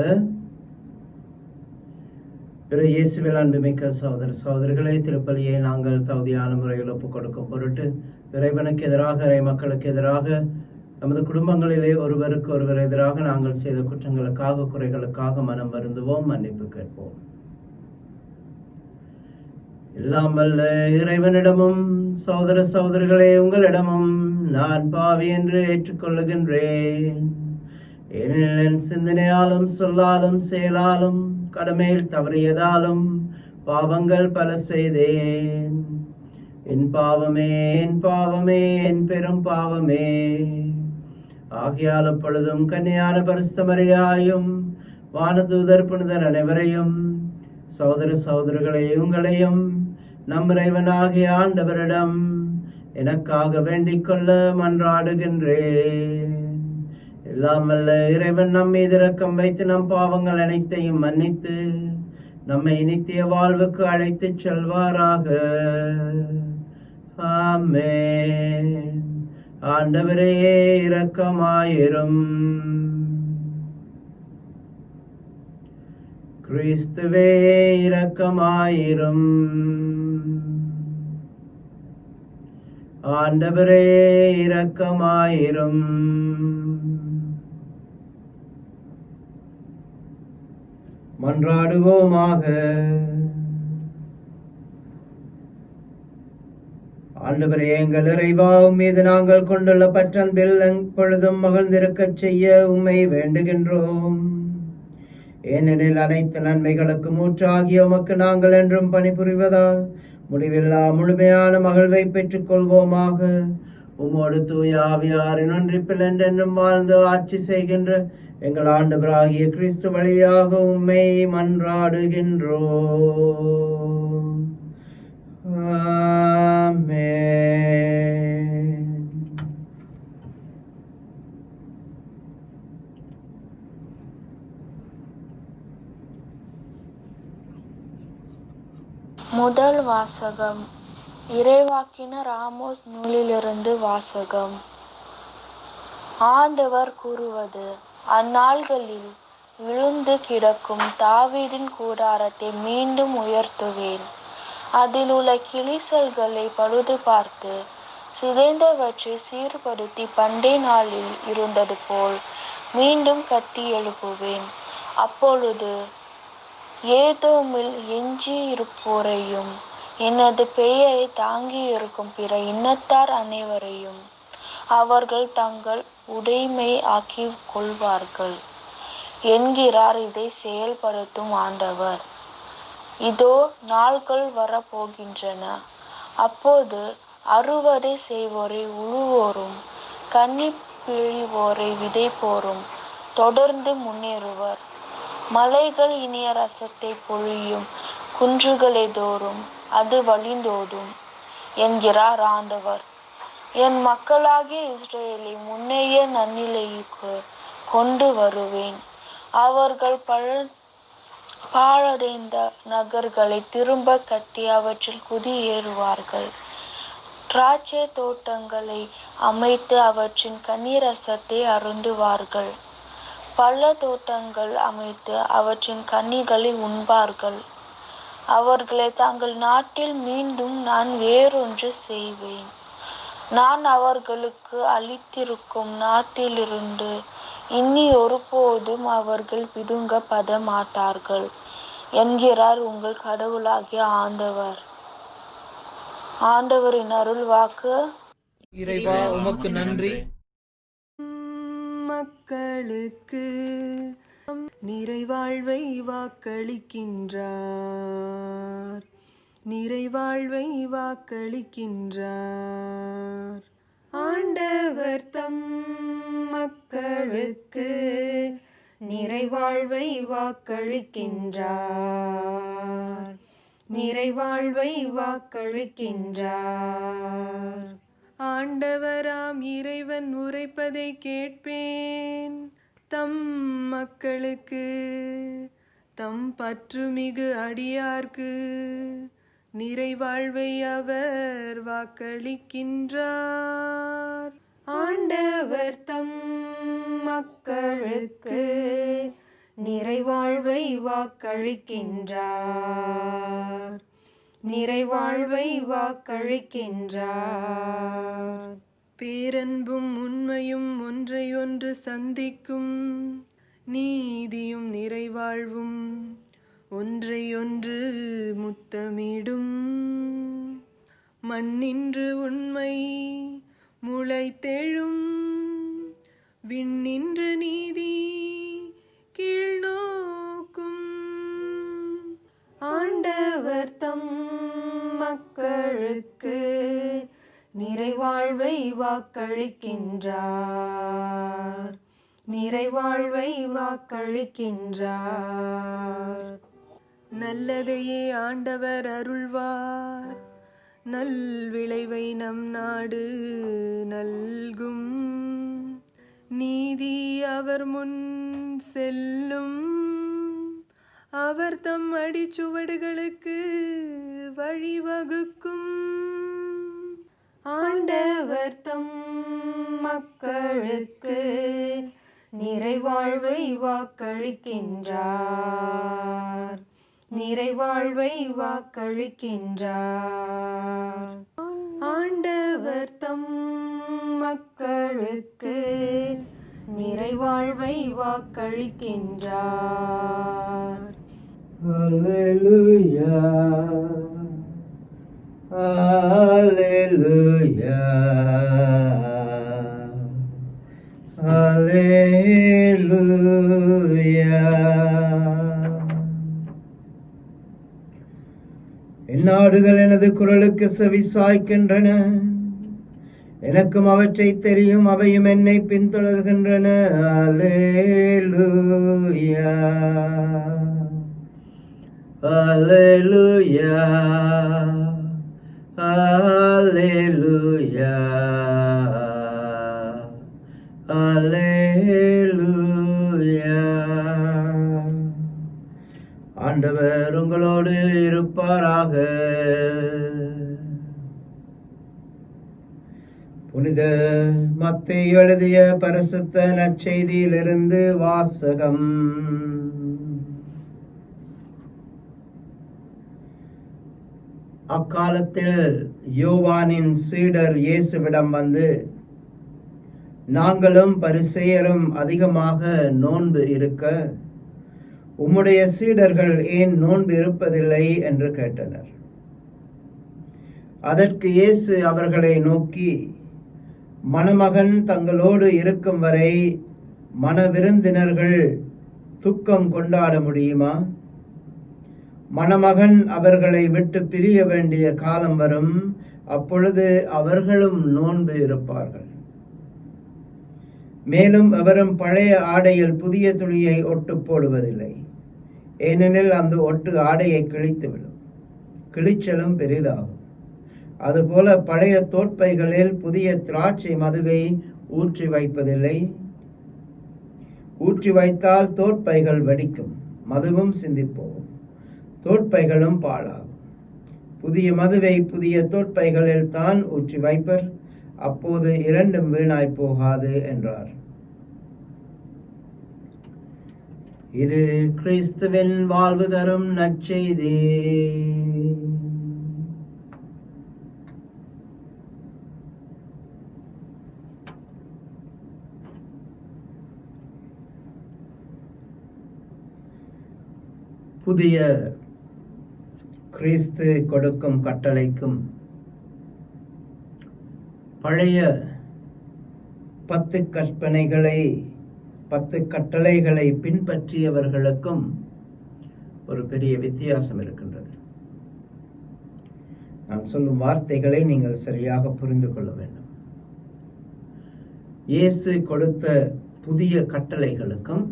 இயேசுவில் அன்புமிக்க சகோதர சகோதரிகளே, திருப்பலியை நாங்கள் தகுதியான முறையில் ஒப்புக் கொடுக்கும் பொருட்டு இறைவனுக்கு எதிராக, இறை மக்களுக்கு எதிராக, நமது குடும்பங்களிலே ஒருவருக்கு ஒருவர் எதிராக நாங்கள் செய்த குற்றங்களுக்காக, குறைகளுக்காக மனம் வருந்துவோம், மன்னிப்பு கேட்போம். எல்லாம் வல்ல இறைவனிடமும் சகோதர சகோதரிகளே உங்களிடமும் நான் பாவி என்று ஏற்றுக்கொள்ளுகின்றேன். ஏனெனில் என் சிந்தனையாலும் சொல்லாலும் செயலாலும் கடமையில் தவறியதாலும் பாவங்கள் பல செய்தேன். என் பாவமே, என் பாவமே, என் பெரும் பாவமே. ஆகையால் அப்பொழுதும் கன்னியான பரிசுத்த மரியாயும் வானதூதர் புனிதர் அனைவரையும் சகோதர சகோதரிகளை உங்களையும் நம் இறைவனாகிய ஆண்டவரிடம் எனக்காக வேண்டிக் கொள்ள மன்றாடுகின்றேன். எல்லாம் வல்ல இறைவன் நம் மீது இரக்கம் வைத்து நம் பாவங்கள் அனைத்தையும் மன்னித்து நம்மை நித்திய வாழ்வுக்கு அழைத்துச் செல்வாராக. ஆமென். ஆண்டவரே இரக்கமாயிரும். கிறிஸ்துவே இரக்கமாயிரும். ஆண்டவரே இரக்கமாயிரும். மன்றாடுவோமாக. ஆண்டவரே, எங்கள் இறைவா, மீது நாங்கள் கொண்டுள்ள பற்றன்பில் எப்பொழுதும் மகிழ்ந்திருக்கச் செய்ய உம்மை வேண்டுகின்றோம். ஏனெனில் அனைத்து நன்மைகளுக்கு மூற்றாகிய உமக்கு நாங்கள் என்றும் பணிபுரிவதால் முடிவில்லா முழுமையான மகிழ்வை பெற்றுக் கொள்வோமாக. உமோடு தூய ஆவியாரின் ஒன்றிப்பில் என்றென்றும் வாழ்ந்து ஆட்சி செய்கின்ற எங்கள் ஆண்டவராகிய கிறிஸ்து வழியாக உம்மை மன்றாடுகின்றோம். ஆமென். முதல் வாசகம். இறைவாக்கினர் ஆமோஸ் நூலிலிருந்து வாசகம். ஆண்டவர் கூறுவது: அந்நாள்களில் விழுந்து கிடக்கும் தாவீதின் கூடாரத்தை மீண்டும் உயர்த்துவேன். அதில் உள்ள கிழிசல்களை பழுது பார்த்து சிதைந்தவற்றை சீர்படுத்தி பண்டை நாளில் இருந்தது போல் மீண்டும் கட்டி எழுப்புவேன். அப்பொழுது ஏதோமில் எஞ்சியிருப்போரையும் எனது பெயரை தாங்கியிருக்கும் பிற இனத்தார் அனைவரையும் அவர்கள் தங்கள் உடைமை ஆக்கிக் கொள்வார்கள் என்கிறார் இதை செயல்படுத்தும் ஆண்டவர். இதோ நாள்கள் வரப்போகின்றன. அப்போது அறுவடை செய்வோரை உழுவோரும் கன்னி பிழிவோரை விதைப்போரும் தொடர்ந்து முன்னேறுவர். மலைகள் இனிய ரசத்தை பொழியும், குன்றுகளை தோறும் அது வழிந்தோடும் என்கிறார் ஆண்டவர். என் மக்களாகிய இஸ்ரேலை முன்னைய நன்னிலைக்கு கொண்டு வருவேன். அவர்கள் பாழடைந்த நகர்களை திரும்ப கட்டி அவற்றில் குடியேறுவார்கள். திராட்சை தோட்டங்களை அமைத்து அவற்றின் கனிரசத்தை அருந்துவார்கள். பல தோட்டங்கள் அமைத்து அவற்றின் கனிகளை உண்பார்கள். அவர்களை தங்கள் நாட்டில் மீண்டும் நான் வேறொன்று செய்வேன். நான் அவர்களுக்கு அளித்திருக்கும் நாட்டிலிருந்து இனி ஒருபோதும் அவர்கள் பிடுங்கப்பட மாட்டார்கள் என்கிறார் உங்கள் கடவுளாகிய ஆண்டவர். ஆண்டவரின் அருள் வாக்கு. இறைவா, உமக்கு நன்றி. மக்களுக்கு நிறைவாழ்வை வாக்களிக்கின்றார், நிறைவாழ்வை வாக்களிக்கின்றார். ஆண்டவர் தம் மக்களுக்கு நிறைவாழ்வை வாக்களிக்கின்றார், நிறைவாழ்வை வாக்களிக்கின்றார். ஆண்டவராம் இறைவன் உரைப்பதை கேட்பேன். தம் மக்களுக்கு தம் பற்றுமிகு அடியார்க்கு நிறைவாழ்வை அவர் வாக்களிக்கின்றார். ஆண்டவர் தம் மக்களுக்கு நிறைவாழ்வை வாக்களிக்கின்றார், நிறைவாழ்வை வாக்களிக்கின்றார். பேரன்பும் உண்மையும் ஒன்றையொன்று சந்திக்கும், நீதியும் நிறைவாழ்வும் ஒன்றையொன்று முத்தமிடும். மண்ணின்று உண்மை முளைத்தெழும், விண்ணின்று நீதி கீழ்நோக்கும். ஆண்டவர் தம் மக்களுக்கு நிறைவாழ்வை வாக்களிக்கின்றார், நிறைவாழ்வை வாக்களிக்கின்றார். நல்லதையே ஆண்டவர் அருள்வார், நல் விளைவை நம் நாடு நல்கும். நீதி அவர் முன் செல்லும், அவர் தம் அடிச்சுவடுகளுக்கு வழிவகுக்கும். ஆண்டவர் தம் மக்களுக்கு நிறைவாழ்வை வாக்களிக்கின்றார், நிறைவாழ்வை வாக்களிக்கின்றார். ஆண்டவர் தம் மக்களுக்கு நிறைவாழ்வை வாக்களிக்கின்றார், Hallelujah. Hallelujah. Hallelujah. இந்நாடுகள் எனது குரலுக்கு செவி சாய்க்கின்றன, எனக்கும் அவற்றை தெரியும், அவையும் என்னை பின்தொடர்கின்றன. அல்லேலூயா, அல்லேலூயா, அல்லேலூயா, அல்லேலூயா. ஆண்டவர் உங்களோடு இருப்பாராக. புனித மத்தேயு எழுதிய பரிசுத்த நற்செய்தியிலிருந்து வாசகம். அக்காலத்தில் யோவானின் சீடர் இயேசுவிடம் வந்து, நாங்களும் பரிசேயரும் அதிகமாக நோன்பு இருக்க உம்முடைய சீடர்கள் ஏன் நோன்பு இருப்பதில்லை என்று கேட்டனர். அதற்கு இயேசு அவர்களை நோக்கி, மணமகன் தங்களோடு இருக்கும் வரை மணவிருந்தினர்கள் துக்கம் கொண்டாட முடியுமா? மணமகன் அவர்களை விட்டு பிரிய வேண்டிய காலம் வரும், அப்பொழுது அவர்களும் நோன்பு இருப்பார்கள். மேலும் எவரும் பழைய ஆடையில் புதிய துணியை ஒட்டு போடுவதில்லை, ஏனெனில் அந்த ஒட்டு ஆடையை கிழித்துவிடும், கிழிச்சலும் பெரிதாகும். அதுபோல பழைய தோற்பைகளில் புதிய திராட்சை மதுவை ஊற்றி வைப்பதில்லை. ஊற்றி வைத்தால் தோற்பைகள் வெடிக்கும், மதுவும் சிந்திப்போகும், தோற்பைகளும் பாழாகும். புதிய மதுவை புதிய தோற்பைகளில் தான் ஊற்றி வைப்பர், அப்போது இரண்டும் வீணாய் போகாது என்றார். இது கிறிஸ்துவின் வாழ்வு தரும் நற்செய்தி. புதிய கிறிஸ்து கொடுக்கும் கட்டளைக்கும் பழைய 10 கட்டளைகளை பின்பற்றியவர்களுக்கும் ஒரு பெரிய வித்தியாசம் இருக்கின்றது. நான் சொல்லும் வார்த்தைகளை நீங்கள் சரியாக புரிந்து கொள்ள வேண்டும். இயேசு கொடுத்த புதிய கட்டளைகளுக்கும்,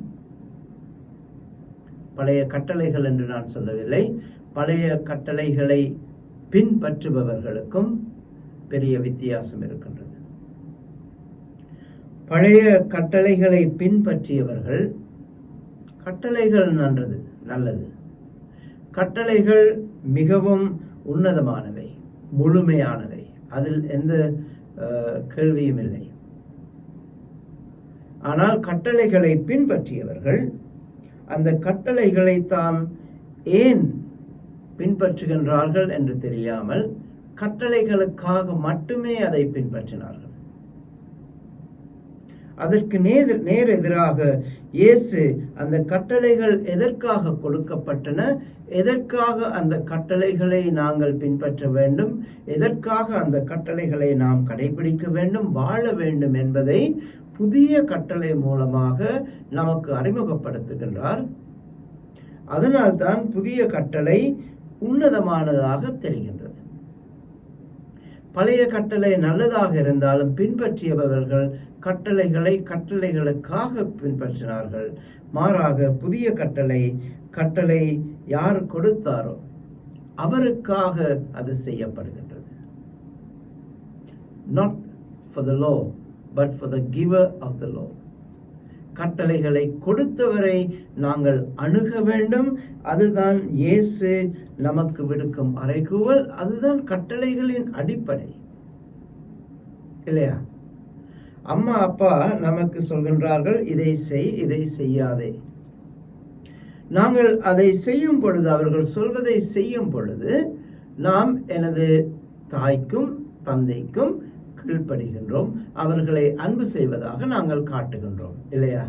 பழைய கட்டளைகள் என்று நான் சொல்லவில்லை, பழைய கட்டளைகளை பின்பற்றுபவர்களுக்கும் பெரிய வித்தியாசம் இருக்கின்றது. பழைய கட்டளைகளை பின்பற்றியவர்கள், கட்டளைகள் நல்லது, கட்டளைகள் மிகவும் உன்னதமானவை, முழுமையானவை, அதில் எந்த கேள்வியும் இல்லை. ஆனால் கட்டளைகளை பின்பற்றியவர்கள் அந்த கட்டளைகளை தாம் ஏன் பின்பற்றுகின்றார்கள் என்று தெரியாமல் கட்டளைகளுக்காக மட்டுமே அதை பின்பற்றினார்கள். அதற்கு நேர் எதிராக இயேசு அந்த கட்டளைகள் எதற்காக கொடுக்கப்பட்டன, எதற்காக அந்த கட்டளைகளை நாங்கள் பின்பற்ற வேண்டும், எதற்காக அந்த கட்டளைகளை நாம் கடைபிடிக்க வேண்டும், வாழ வேண்டும் என்பதை புதிய கட்டளை மூலமாக நமக்கு அறிமுகப்படுத்துகின்றார். அதனால்தான் புதிய கட்டளை உன்னதமானதாக தெரிகின்றது. பழைய கட்டளை நல்லதாக இருந்தாலும் பின்பற்றியவர்கள் கட்டளைகளுக்காக பின்பற்றினார்கள். மாறாக புதிய கட்டளை யார் கொடுத்தாரோ அவருக்காக அது செய்யப்படுகின்றது. Not for the law, but for the giver of the law. கட்டளைகளை கொடுத்தவரை நாங்கள் அணுக வேண்டும். அதுதான் இயேசு நமக்கு விடுக்கும் அறைகூவல். அதுதான் கட்டளைகளின் அடிப்படை, இல்லையா? அம்மா அப்பா நமக்கு சொல்கின்றார்கள், இதை செய், இதை செய்யாதே. நாங்கள் அதை செய்யும் பொழுது, அவர்கள் சொல்வதை செய்யும் பொழுது, நாம் எனது தாய்க்கும் தந்தைக்கும் கீழ்ப்படுகின்றோம், அவர்களை அன்பு செய்வதாக நாங்கள் காட்டுகின்றோம், இல்லையா?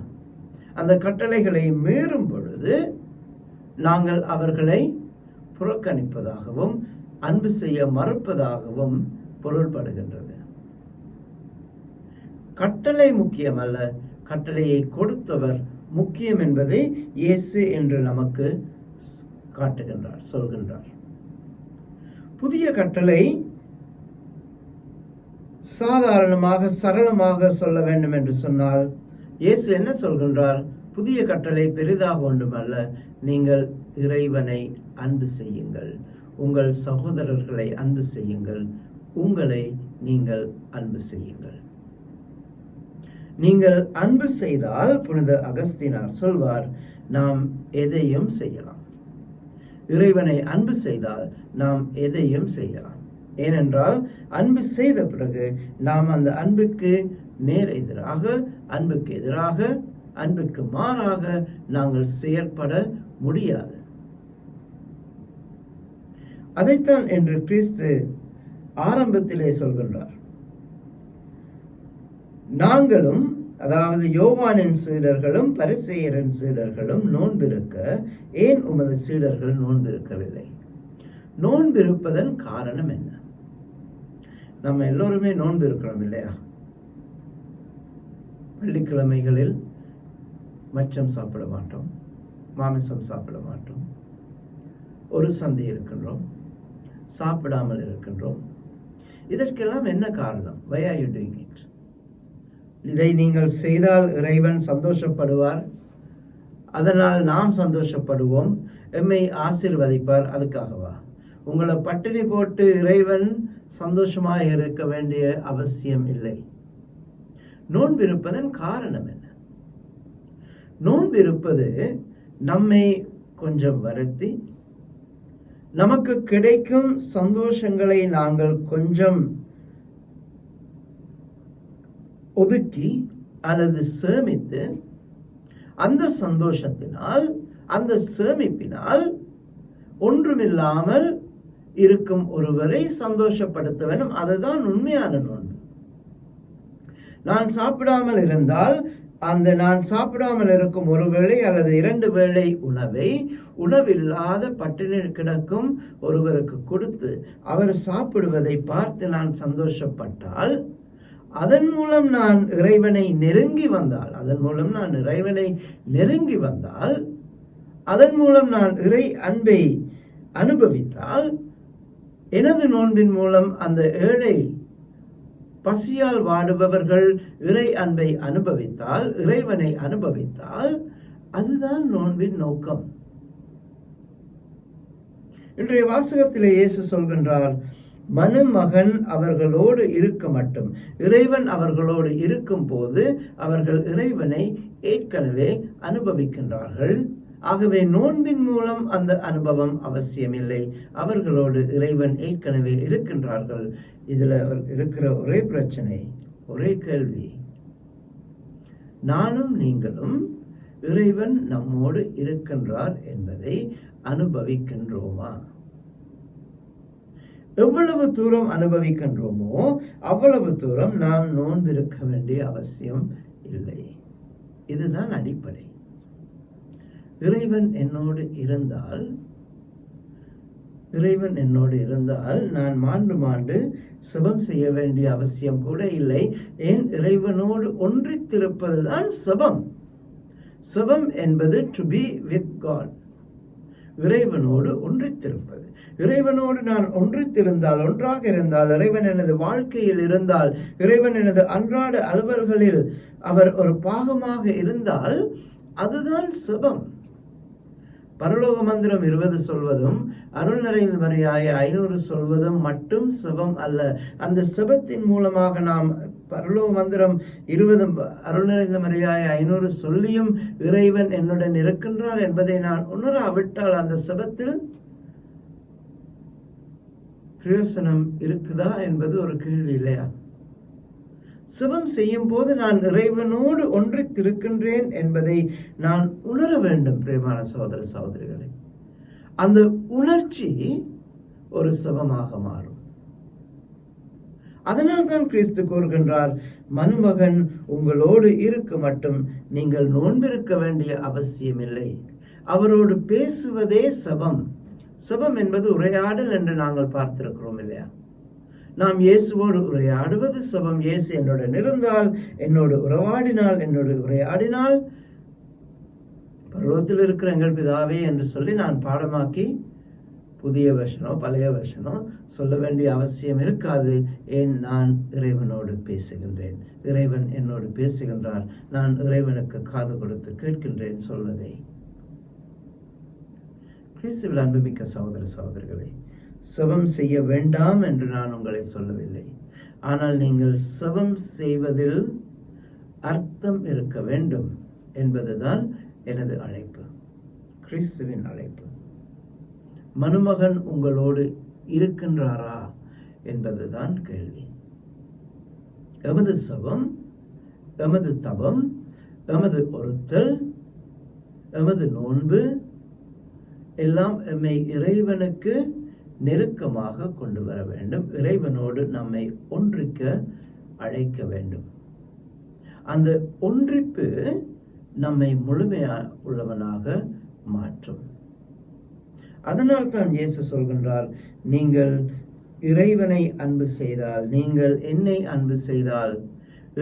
அந்த கட்டளைகளை மீறும் பொழுது நாங்கள் அவர்களை புறக்கணிப்பதாகவும் அன்பு செய்ய மறுப்பதாகவும் பொருள்படுகின்றது. கட்டளை முக்கியமல்ல, கட்டளையை கொடுத்தவர் முக்கியம் என்பதை இயேசு என்று நமக்கு காட்டுகின்றார், சொல்கின்றார். புதிய கட்டளை சாதாரணமாக சரளமாக சொல்ல வேண்டும் என்று சொன்னால் இயேசு என்ன சொல்கின்றார்? புதிய கட்டளை பெரிதாக ஒன்றுமல்ல, நீங்கள் இறைவனை அன்பு செய்யுங்கள், உங்கள் சகோதரர்களை அன்பு செய்யுங்கள், உங்களை நீங்கள் அன்பு செய்யுங்கள். நீங்கள் அன்பு செய்தால், புனித அகஸ்தீனார் சொல்வார், நாம் எதையும் செய்யலாம். இறைவனை அன்பு செய்தால் நாம் எதையும் செய்யலாம். ஏனென்றால் அன்பு செய்த பிறகு நாம் அந்த அன்புக்கு நேர் எதிராக, அன்புக்கு எதிராக, அன்புக்கு மாறாக நாங்கள் செயற்பட முடியாது. அதைத்தான் என்று கிறிஸ்து ஆரம்பத்திலே சொல்கின்றார். நாங்களும், அதாவது யோவானின் சீடர்களும் பரிசேயரின் சீடர்களும் நோன்பிருக்க ஏன் உமது சீடர்கள் நோன்பிருக்கவில்லை? நோன்பிருப்பதன் காரணம் என்ன? நம்ம எல்லோருமே நோன்பு இருக்கிறோம் இல்லையா? வெள்ளிக்கிழமைகளில் மச்சம் சாப்பிட மாட்டோம், மாமிசம் சாப்பிட மாட்டோம், ஒரு சந்தி இருக்கின்றோம், சாப்பிடாமல் இருக்கின்றோம். இதற்கெல்லாம் என்ன காரணம்? Why are you doing it? இதை நீங்கள் செய்தால் இறைவன் சந்தோஷப்படுவார், அதனால் நாம் சந்தோஷப்படுவோம், எம்மை ஆசீர்வதிப்பார். அதுக்காகவா? உங்களை பட்டினி போட்டு இறைவன் சந்தோஷமாக இருக்க வேண்டிய அவசியம் இல்லை. நோன்பிருப்பதன் காரணம் என்ன? நோன்பிருப்பது நம்மை கொஞ்சம் வருத்தி, நமக்கு கிடைக்கும் சந்தோஷங்களை நாங்கள் கொஞ்சம் ஒதுக்கி அல்லது சேமித்து, அந்த சந்தோஷத்தினால், அந்த சேமிப்பினால் ஒன்றுமில்லாமல் இருக்கும் ஒருவரை சந்தோஷப்படுத்த வேண்டும். அதுதான் உண்மையான நோன்பு. நான் சாப்பிடாமல் இருந்தால், அந்த நான் சாப்பிடாமல் இருக்கும் ஒரு வேளை அல்லது 2 வேளை உணவை உணவில்லாத பட்டினி கிடக்கும் ஒருவருக்கு கொடுத்து அவர் சாப்பிடுவதை பார்த்து நான் சந்தோஷப்பட்டால், அதன் மூலம் நான் இறைவனை நெருங்கி வந்தால், அதன் மூலம் நான் இறை அன்பை அனுபவித்தால், எனது நோன்பின் மூலம் அந்த ஏழை பசியால் வாடுபவர்கள் இறை அன்பை அனுபவித்தால், இறைவனை அனுபவித்தால், அதுதான் நோன்பின் நோக்கம். இன்றைய வாசகத்திலே இயேசு சொல்கின்றார், மனுமகன் அவர்களோடு இருக்க மட்டும், இறைவன் அவர்களோடு இருக்கும் போது அவர்கள் இறைவனை ஏற்கனவே அனுபவிக்கின்றார்கள். ஆகவே நோன்பின் மூலம் அந்த அனுபவம் அவசியமில்லை. அவர்களோடு இறைவன் ஏற்கனவே இருக்கின்றார்கள். இதுல இருக்கிற ஒரே பிரச்சனை, ஒரே கேள்வி, நானும் நீங்களும் இறைவன் நம்மோடு இருக்கின்றார் என்பதை அனுபவிக்கின்றோமா? எவ்வளவு தூரம் அனுபவிக்கின்றோமோ அவ்வளவு தூரம் நாம் நோன்பிருக்க வேண்டிய அவசியம் இல்லை. இதுதான் அடிப்படை. இறைவன் என்னோடு இருந்தால் நான் மாண்டு செபம் செய்ய வேண்டிய அவசியம் கூட இல்லை. ஏன்? இறைவனோடு ஒன்றித்திருப்பதுதான் செபம். செபம் என்பது டு பி வித் காட், இறைவனோடு ஒன்றித்திருப்பது. இறைவனோடு நான் ஒன்றித்திருந்தால், ஒன்றாக இருந்தால், இறைவன் எனது வாழ்க்கையில் இருந்தால், இறைவன் எனது அன்றாட அலுவல்களில் அவர் ஒரு பாகமாக இருந்தால், அதுதான் செபம். பரலோக மந்திரம் 20 சொல்வதும் அருள் நிறைந்த மரியாதை 500 சொல்வதும் மட்டும் செபம் அல்ல. அந்த செபத்தின் மூலமாக நாம் பரலோக மந்திரம் 20 அருள் நிறைந்த மரியாதை 500 சொல்லியும் இறைவன் என்னுடன் இருக்கின்றார் என்பதை நான் உணராவிட்டால் அந்த செபத்தில் பிரயோசனம் இருக்குதா என்பது ஒரு கேள்வி இல்லையா? செபம் செய்யும் போது நான் இறைவனோடு ஒன்றித்திருக்கின்றேன் என்பதை நான் உணர வேண்டும். பிரியமான சகோதர சகோதரிகளே, அந்த உணர்ச்சி ஒரு செபமாக மாறும். அதனால் தான் கிறிஸ்து கூறுகின்றார், மனுமகன் உங்களோடு இருக்க மட்டும் நீங்கள் நோன்பிருக்க வேண்டிய அவசியம் இல்லை. அவரோடு பேசுவதே செபம். செபம் என்பது உரையாடல் என்று நாங்கள் பார்த்திருக்கிறோம் இல்லையா? நாம் இயேசுவோடு உரையாடுவது செபம். இயேசு என்னுடன் இருந்தால், என்னோடு உறவாடினால், என்னோடு உரையாடினால், பரலோகத்தில் இருக்கிற எங்கள் பிதாவே என்று சொல்லி நான் பாடமாக்கி புதிய வருஷனோ பழைய வருஷனோ சொல்ல வேண்டிய அவசியம் இருக்காது. ஏன்? நான் இறைவனோடு பேசுகின்றேன், இறைவன் என்னோடு பேசுகின்றார், நான் இறைவனுக்கு காது கொடுத்து கேட்கின்றேன் சொல்வதை. கிறிஸ்துவில் அன்புமிக்க சகோதர சகோதரிகளே, செபம் செய்ய வேண்டாம் என்று நான் உங்களை சொல்லவில்லை. ஆனால் நீங்கள் செபம் செய்வதில் அர்த்தம் இருக்க வேண்டும் என்பதுதான் எனது அழைப்பு, கிறிஸ்துவின் அழைப்பு. மனுமகன் உங்களோடு இருக்கின்றாரா என்பதுதான் கேள்வி. எமது செபம், எமது தபம், எமது ஒருத்தல், எமது நோன்பு எல்லாம் எம்மை இறைவனுக்கு நெருக்கமாக கொண்டு வர வேண்டும். இறைவனோடு நம்மை ஒன்றிக்க அழைக்க வேண்டும். அந்த ஒன்றிப்பு நம்மை உள்ளவனாக மாற்றும். அதனால் தான் இயேசு சொல்கின்றார், நீங்கள் இறைவனை அன்பு செய்தால், நீங்கள் என்னை அன்பு செய்தால்,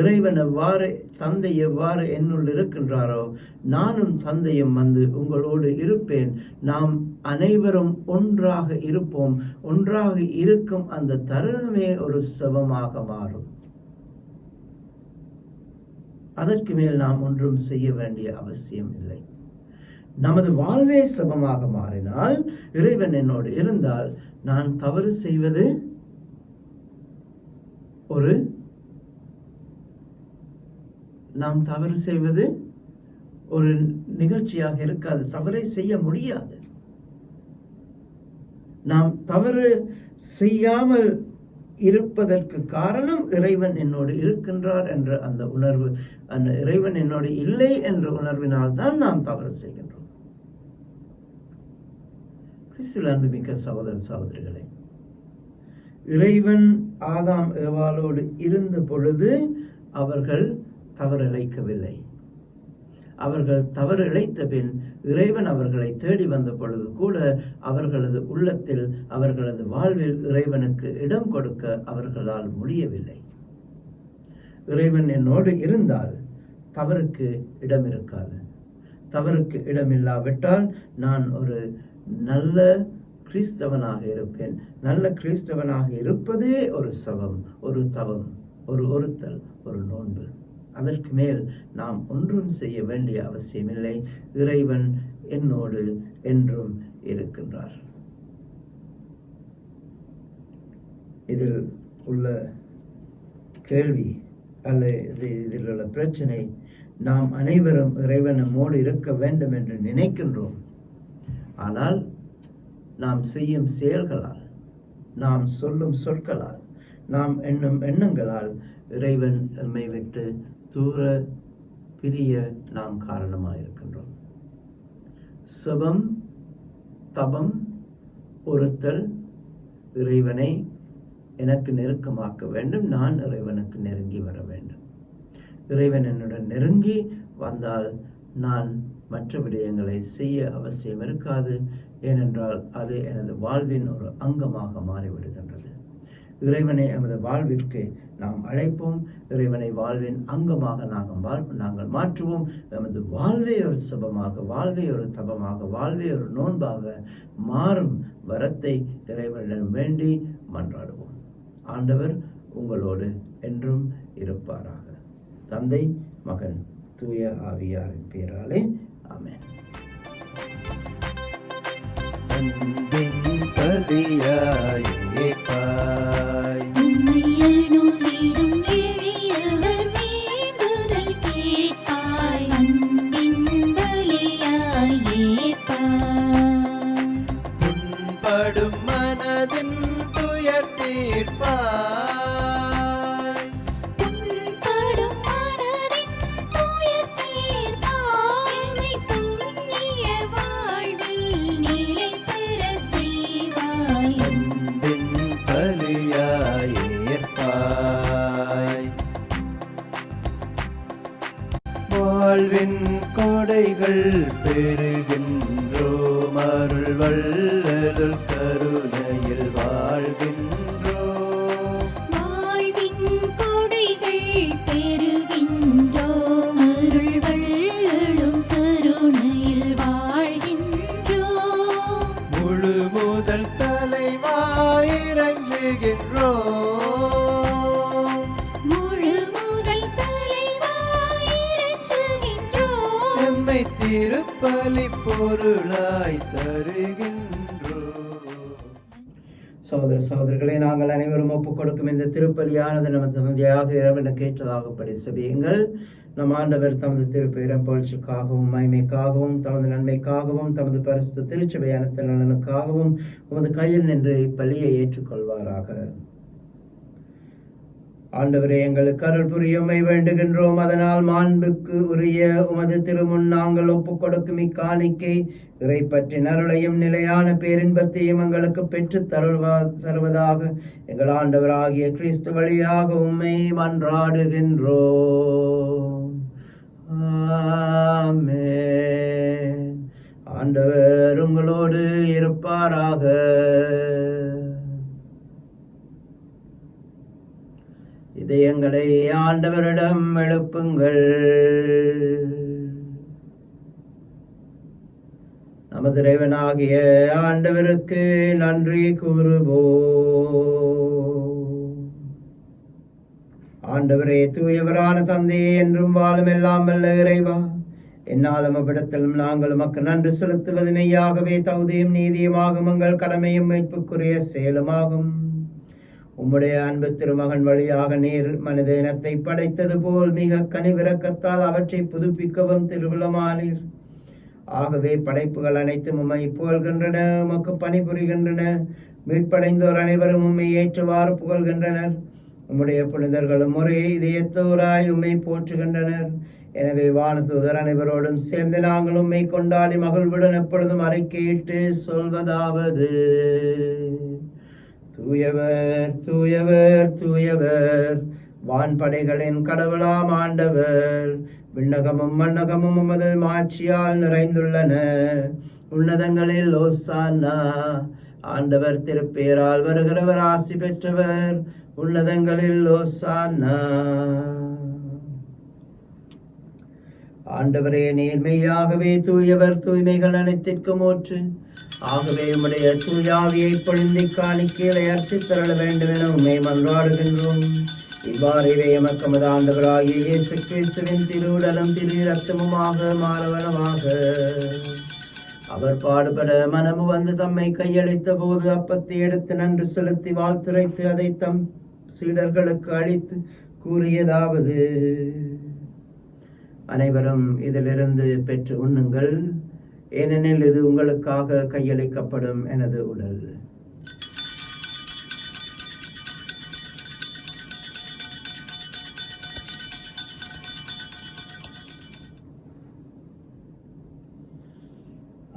இறைவன் எவ்வாறு, தந்தை எவ்வாறு என்னுள் இருக்கின்றாரோ நானும் தந்தையும் வந்து உங்களோடு இருப்பேன். நாம் அனைவரும் ஒன்றாக இருப்போம். ஒன்றாக இருக்கும் அந்த தருணமே ஒரு செபமாக மாறும். அதற்கு மேல் நாம் ஒன்றும் செய்ய வேண்டிய அவசியம் இல்லை. நமது வாழ்வே செபமாக மாறினால், இறைவன் என்னோடு இருந்தால், நான் தவறு செய்வது ஒரு நிகழ்ச்சியாக இருக்காது. தவறை செய்ய முடியாது. நாம் தவறு செய்யாமல் இருப்பதற்கு காரணம் இறைவன் என்னோடு இருக்கின்றார் என்ற அந்த உணர்வு. அந்த இறைவன் என்னோடு இல்லை என்ற உணர்வினால் தான் நாம் தவறு செய்கின்றோம். கிறிஸ்துவில் அன்புமிக்க சகோதர சகோதரிகளே, இறைவன் ஆதாம் ஏவாளோடு இருந்த பொழுது அவர்கள் தவறிழைக்கவில்லை. அவர்கள் தவறு இழைத்த பின் இறைவன் அவர்களை தேடி வந்த பொழுது கூட அவர்களது உள்ளத்தில், அவர்களது வாழ்வில் இறைவனுக்கு இடம் கொடுக்க அவர்களால் முடியவில்லை. இறைவன் என்னோடு இருந்தால் தவறுக்கு இடம் இருக்காது. தவறுக்கு இடமில்லாவிட்டால் நான் ஒரு நல்ல கிறிஸ்தவனாக இருப்பேன். நல்ல கிறிஸ்தவனாக இருப்பதே ஒரு செபம், ஒரு தவம், ஒரு ஒருத்தல், ஒரு நோன்பு. அதற்கு மேல் நாம் ஒன்றும் செய்ய வேண்டிய அவசியமில்லை. இறைவன் என்னோடு என்றும் இருக்கின்றார். இதில் உள்ள கேள்வி அல்லது இதில் உள்ள பிரச்சனை, நாம் அனைவரும் இறைவன் நம்மோடு இருக்க வேண்டும் என்று நினைக்கின்றோம். ஆனால் நாம் செய்யும் செயல்களால், நாம் சொல்லும் சொற்களால், நாம் எண்ணும் எண்ணங்களால் இறைவன் நம்மை விட்டு தூர பிரிய நாம் காரணமாக இருக்கின்றோம். செபம், தபம், ஒருத்தல் இறைவனை எனக்கு நெருக்கமாக்க வேண்டும். நான் இறைவனுக்கு நெருங்கி வர வேண்டும். இறைவன் என்னுடன் நெருங்கி வந்தால் நான் மற்ற விடயங்களை செய்ய அவசியம் இருக்காது. ஏனென்றால் அது எனது வாழ்வின் ஒரு அங்கமாக மாறிவிடுகின்றது. இறைவனை எமது வாழ்விற்கு நாம் அழைப்போம். இறைவனை வாழ்வின் அங்கமாக நாங்கள் மாற்றுவோம். எமது வாழ்வே ஒரு செபமாக, வாழ்வே ஒரு தபமாக, வாழ்வே ஒரு நோன்பாக மாறும் வரத்தை இறைவனிடம் வேண்டி மன்றாடுவோம். ஆண்டவர் உங்களோடு என்றும் இருப்பாராக. தந்தை, மகன், தூய ஆவியாரின் பெயராலே ஆமென். வாழ்வின் கோடைகள் பெறுகின்ற அருள் வள்ளலுள் கருணையில் வாழ்கின்றோம். வாழ்வின் கொடைகள் பெறுகின்றோம். அருள் வள்ளலும் கருணையில் வாழ்கின்றோம். முழு முதல் தலைவாய் இறங்குகின்றோம். முழு முதல் தலைவாய் இறைஞ்சுகின்றோம். எம்மை திருப்பலி பொருளாய் தருகின்றோம். சகோதர சகோதரிகளை, நாங்கள் அனைவரும் ஒப்புக் கொடுக்கும் இந்த திருப்பலியானது நமது தந்தையாக இறைவனுக்கு ஏற்றதாகப்படி செபியுங்கள். நம் ஆண்டவர் தமது திருப்பெயரின் புகழ்ச்சிக்காகவும் மகிமைக்காகவும் தமது நன்மைக்காகவும் தமது பரிசுத்த திருச்சபையான நலனுக்காகவும் உமது கையில் நின்று இப்பலியை ஏற்றுக்கொள்வாராக. ஆண்டவரே, எங்களுக்கு அருள் புரியுமை வேண்டுகின்றோம். அதனால் மாண்புக்கு உரிய உமது திருமுன் நாங்கள் ஒப்புக் கொடுக்கும் இக்காணிக்கை இறை பற்றின் அருளையும் நிலையான பேரின்பத்தையும் எங்களுக்கு பெற்று தருவதாக எங்கள் ஆண்டவராகிய கிறிஸ்து வழியாக உம்மை மன்றாடுகின்றோம். ஆமென். ஆண்டவர் உங்களோடு இருப்பாராக. இதயங்களை ஆண்டவரிடம் எழுப்புங்கள். நமது இறைவனாகிய ஆண்டவருக்கு நன்றி கூறுவோம். ஆண்டவரே, தூயவரான தந்தையே, என்றும் வாழும் எல்லாம் வல்ல இறைவா, என்னாலும் அவ்விடத்திலும் நாங்கள் உமக்கு நன்றி செலுத்துவது மெய்யாகவே தகுதியும் நீதியுமாகும், எங்கள் கடமையும் மீட்புக்குரிய செயலுமாகும். உம்முடைய அன்பு திருமகன் வழியாக நீர் மனித இனத்தை படைத்தது போல் மிக கனிவிரக்கத்தால் அவற்றை புதுப்பிக்கவும் திருவிழமானீர். ஆகவே படைப்புகள் அனைத்தும் உம்மை புகழ்கின்றன, உமக்கு பணிபுரிகின்றன. மீட்படைந்தோர் அனைவரும் உம்மை ஏற்றவாறு புகழ்கின்றனர். உம்முடைய புனிதர்களும் ஒரே இதயத்தோராய் உம்மை போற்றுகின்றனர். எனவே வானதூதர் அனைவரோடும் சேர்ந்து நாங்கள் உம்மை கொண்டாடி மகிழ்வுடன் எப்பொழுதும் அறிக்கையிட்டு சொல்வதாவது: தூயவர், தூயவர், தூயவர், வான்படைகளின் கடவுளாம் ஆண்டவர். விண்ணகமும் மண்ணகமும் உமது மாட்சியால் நிறைந்துள்ளன. உன்னதங்களில் ஓசானா. ஆண்டவர் திருப்பெயரால் வருகிறவர் ஆசி பெற்றவர். உன்னதங்களில் ஓசானா. ஆண்டவரே, நேர்மையாகவே தூயவர், தூய்மைகள் அனைத்திற்கும் ஊற்று. ஆகவே உம்முடைய தூயாவியை பொழிந்தி காணிக்கைகளை அர்த்தித் தரள வேண்டும் என உம்மை மன்றாடுகின்றோம். இவ்வாறு எமக்கு நமது ஆண்டவராகிய இயேசு கிறிஸ்துவின் திருவுடலும் திரு இரத்தமுமாக மாறவனமாக. அவர் பாடுபட மனமு வந்து தம்மை கையளித்த போது அப்பத்தை எடுத்து நன்றி செலுத்தி வாழ்த்துரைத்து அதை தம் சீடர்களுக்கு அளித்து கூறியதாவது: அனைவரும் இதிலிருந்து பெற்று உண்ணுங்கள், ஏனெனில் இது உங்களுக்காக கையளிக்கப்படும் எனது உடல்.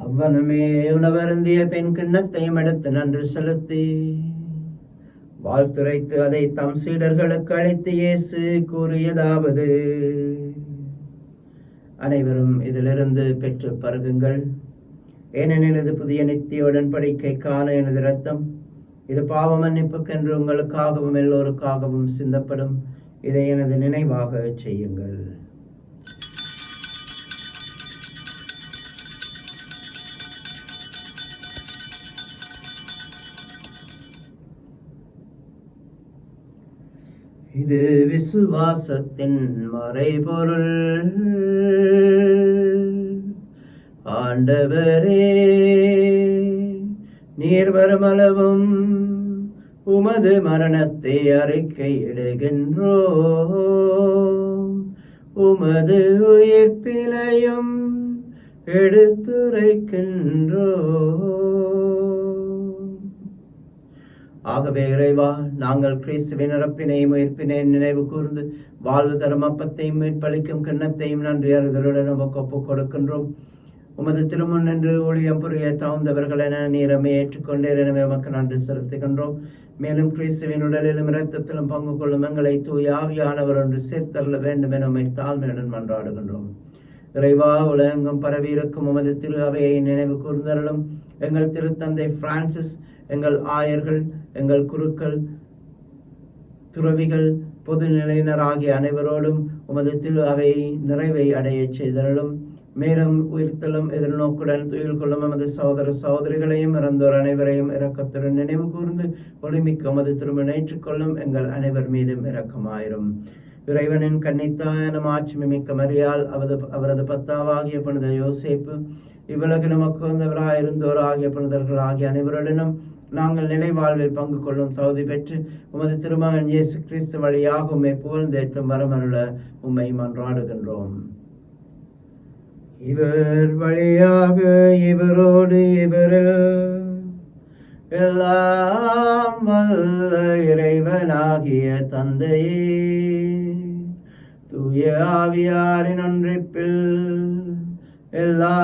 அவ்வனமே உணவருந்திய பெண் கிண்ணத்தையும் எடுத்து நன்றி செலுத்தி வாழ்த்துரைத்து அதை தம் சீடர்களுக்கு அளித்து இயேசு கூறியதாவது: அனைவரும் இதிலிருந்து பெற்று பருகுங்கள், ஏனெனில் இது புதிய நித்திய உடன்படிக்கைக்கான எனது இரத்தம். இது பாவ மன்னிப்புக்கென்று உங்களுக்காகவும் எல்லோருக்காகவும் சிந்தப்படும். இதை எனது நினைவாக செய்யுங்கள். இது விசுவாசத்தின் மறைபொருள். ஆண்டவரே, நீர் வருமளவும் உமது மரணத்தை அறிக்கையிடுகின்றோம், உமது உயிர்ப்பினையும் எடுத்துரைக்கின்றோம். ஆகவே இறைவா, நாங்கள் கிறிஸ்துவின் இறப்பினையும் உயிர்ப்பினையும் நினைவு கூர்ந்து வாழ்வு தரும் அப்பத்தையும் மீட்பளிக்கும் கிண்ணத்தையும் நன்றி அறிதலுடன் உமக்கு ஒப்புக் கொடுக்கின்றோம். உமது திருமுன் நின்று ஊழியம் புரிய தகுந்தவர்கள் என நீரமை ஏற்றுக்கொண்டீர். எனவே உமக்கு நன்றி செலுத்துகின்றோம். மேலும் கிறிஸ்துவின் உடலிலும் இரத்தத்திலும் பங்கு கொள்ளும் எங்களை தூய ஆவியானவர் ஒன்று சேர்த்தருள வேண்டும் என உம்மை தாழ்மையுடன் மன்றாடுகின்றோம். இறைவா, உலகெங்கும் பரவி இருக்கும் உமது திரு அவையை நினைவு கூர்ந்தருளும். எங்கள் திருத்தந்தை பிரான்சிஸ், எங்கள் ஆயர்கள், எங்கள் குருக்கள், துறவிகள், பொது நிலையினர் ஆகிய அனைவரோடும் உமது திரு அவையை நிறைவை அடைய செய்தருளும். மேலும் உயிர்த்தலும் எதிர்நோக்குடன் துயில் கொள்ளும் எமது சகோதர சகோதரிகளையும் இறந்தோர் அனைவரையும் இரக்கத்துடன் நினைவு கூர்ந்து ஒளிமிக்க உமது திருமணம் ஏற்றுக்கொள்ளும் எங்கள் அனைவர் மீதும் இரக்கமாயிரும். இறைவனின் கன்னித்தாயான மாட்சிமை மிக்க மரியாள், அவரது பத்தாவாகிய புனித யோசேப்பு, இவ்வுலகிலும் மக்குவந்தவராயிருந்தோர் ஆகிய புனிதர்கள் ஆகிய அனைவருடனும் நாங்கள் நிலை வாழ்வில் பங்கு கொள்ளும் தகுதி பெற்று உமது திருமகன் இயேசு கிறிஸ்து வழியாக உம்மை புகழ்ந்தேத்தும் வரமருள உம்மை மன்றாடுகின்றோம். இவர் வழியாக, இவரோடு, இவரில் எல்லாம் வல்ல இறைவனாகிய தந்தையே, தூய ஆவியாரின் ஒன்றிப்பில் எல்லா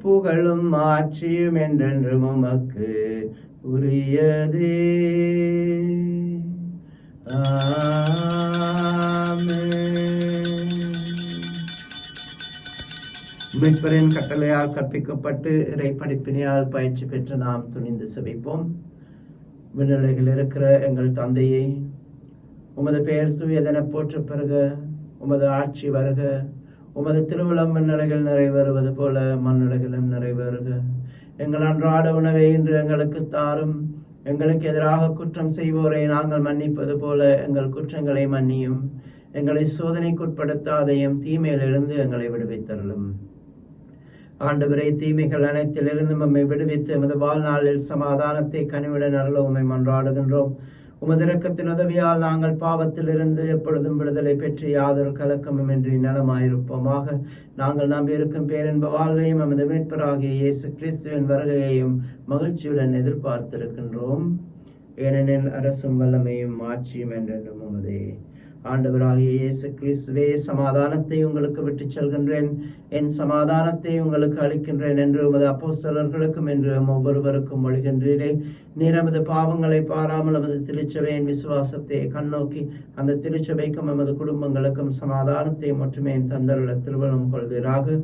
புகழும் ஆட்சியும் என்றென்றும் உமக்கு உரியதே. மீட்பரின் கட்டளையால் கற்பிக்கப்பட்டு இறை படிப்பினையால் பயிற்சி பெற்று நாம் துணிந்து செபிப்போம். விண்ணுலகில் இருக்கிற எங்கள் தந்தையை, உமது பெயர் தூயதென போற்ற பெறுக, உமது ஆட்சி வருக, உமது திருவுளம் விண்ணுலகில் நிறைவேறுவது போல மண்ணுலகிலும் நிறைவேறுக. எங்கள் அன்றாட உணவை இன்று எங்களுக்கு தாரும். எங்களுக்கு எதிராக குற்றம் செய்வோரை நாங்கள் மன்னிப்பது போல எங்கள் குற்றங்களை மன்னியும். எங்களை சோதனைக்குட்படுத்தாதையும் தீமையிலிருந்து எங்களை விடுவித்தருளும். ஆண்டவரே, தீமைகள் அனைத்திலிருந்து நம்மை விடுவித்து எமது வாழ்நாளில் சமாதானத்தை கனிவுடன் அருள உம்மை மன்றாடுகின்றோம். உமது இரக்கத்தின் உதவியால் நாங்கள் பாவத்திலிருந்து எப்பொழுதும் விடுதலை பெற்று யாதொரு கலக்கமும் இன்றி நலமாயிருப்போமாக. நாங்கள் நம்பியிருக்கும் பேரின்ப வாழ்வையும் எமது மீட்பராகிய இயேசு கிறிஸ்துவின் வருகையையும் மகிழ்ச்சியுடன் எதிர்பார்த்திருக்கின்றோம். ஏனெனில் அரசும் வல்லமையும் ஆட்சியும் என்றென்றும் உமதே. ஆண்டவராகிய இயேசு கிறிஸ்துவே, சமாதானத்தை உங்களுக்கு விட்டுச் செல்கின்றேன், என் சமாதானத்தை உங்களுக்கு அளிக்கின்றேன் என்று உமது அப்போஸ்தலர்களுக்கும் என்று ஒவ்வொருவருக்கும் மொழிகின்றீரே. நீர் எமது பாவங்களை பாராமல் எமது திருச்சபையின் விசுவாசத்தை கண்ணோக்கி அந்த திருச்சபைக்கும் எமது குடும்பங்களுக்கும் சமாதானத்தை ஒற்றுமையும் தந்தருள திருவள்ளும் கொள்வீராக.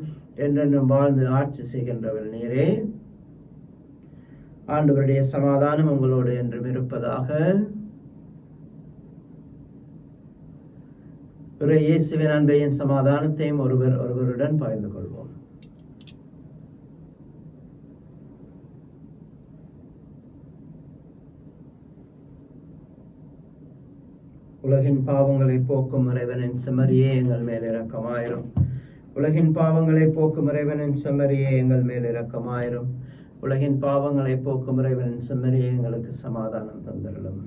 என்றென்றும் வாழ்ந்து ஆட்சி செய்கின்றவர் நீரே. ஆண்டவருடைய சமாதானம் உங்களோடு என்றும் இருப்பதாக. இயேசுவின் அன்பையும் சமாதானத்தையும் ஒருவருடன் பகிர்ந்து கொள்வோம். உலகின் பாவங்களை போக்கும் இறைவனின் செம்மறியே எங்கள் மேல் இரக்கமாயிரும். உலகின் பாவங்களை போக்கும் இறைவனின் செம்மறியே எங்கள் மேல் இரக்கமாயிரும். உலகின் பாவங்களை போக்கும் இறைவனின் செம்மறியே எங்களுக்கு சமாதானம் தந்தருளும்.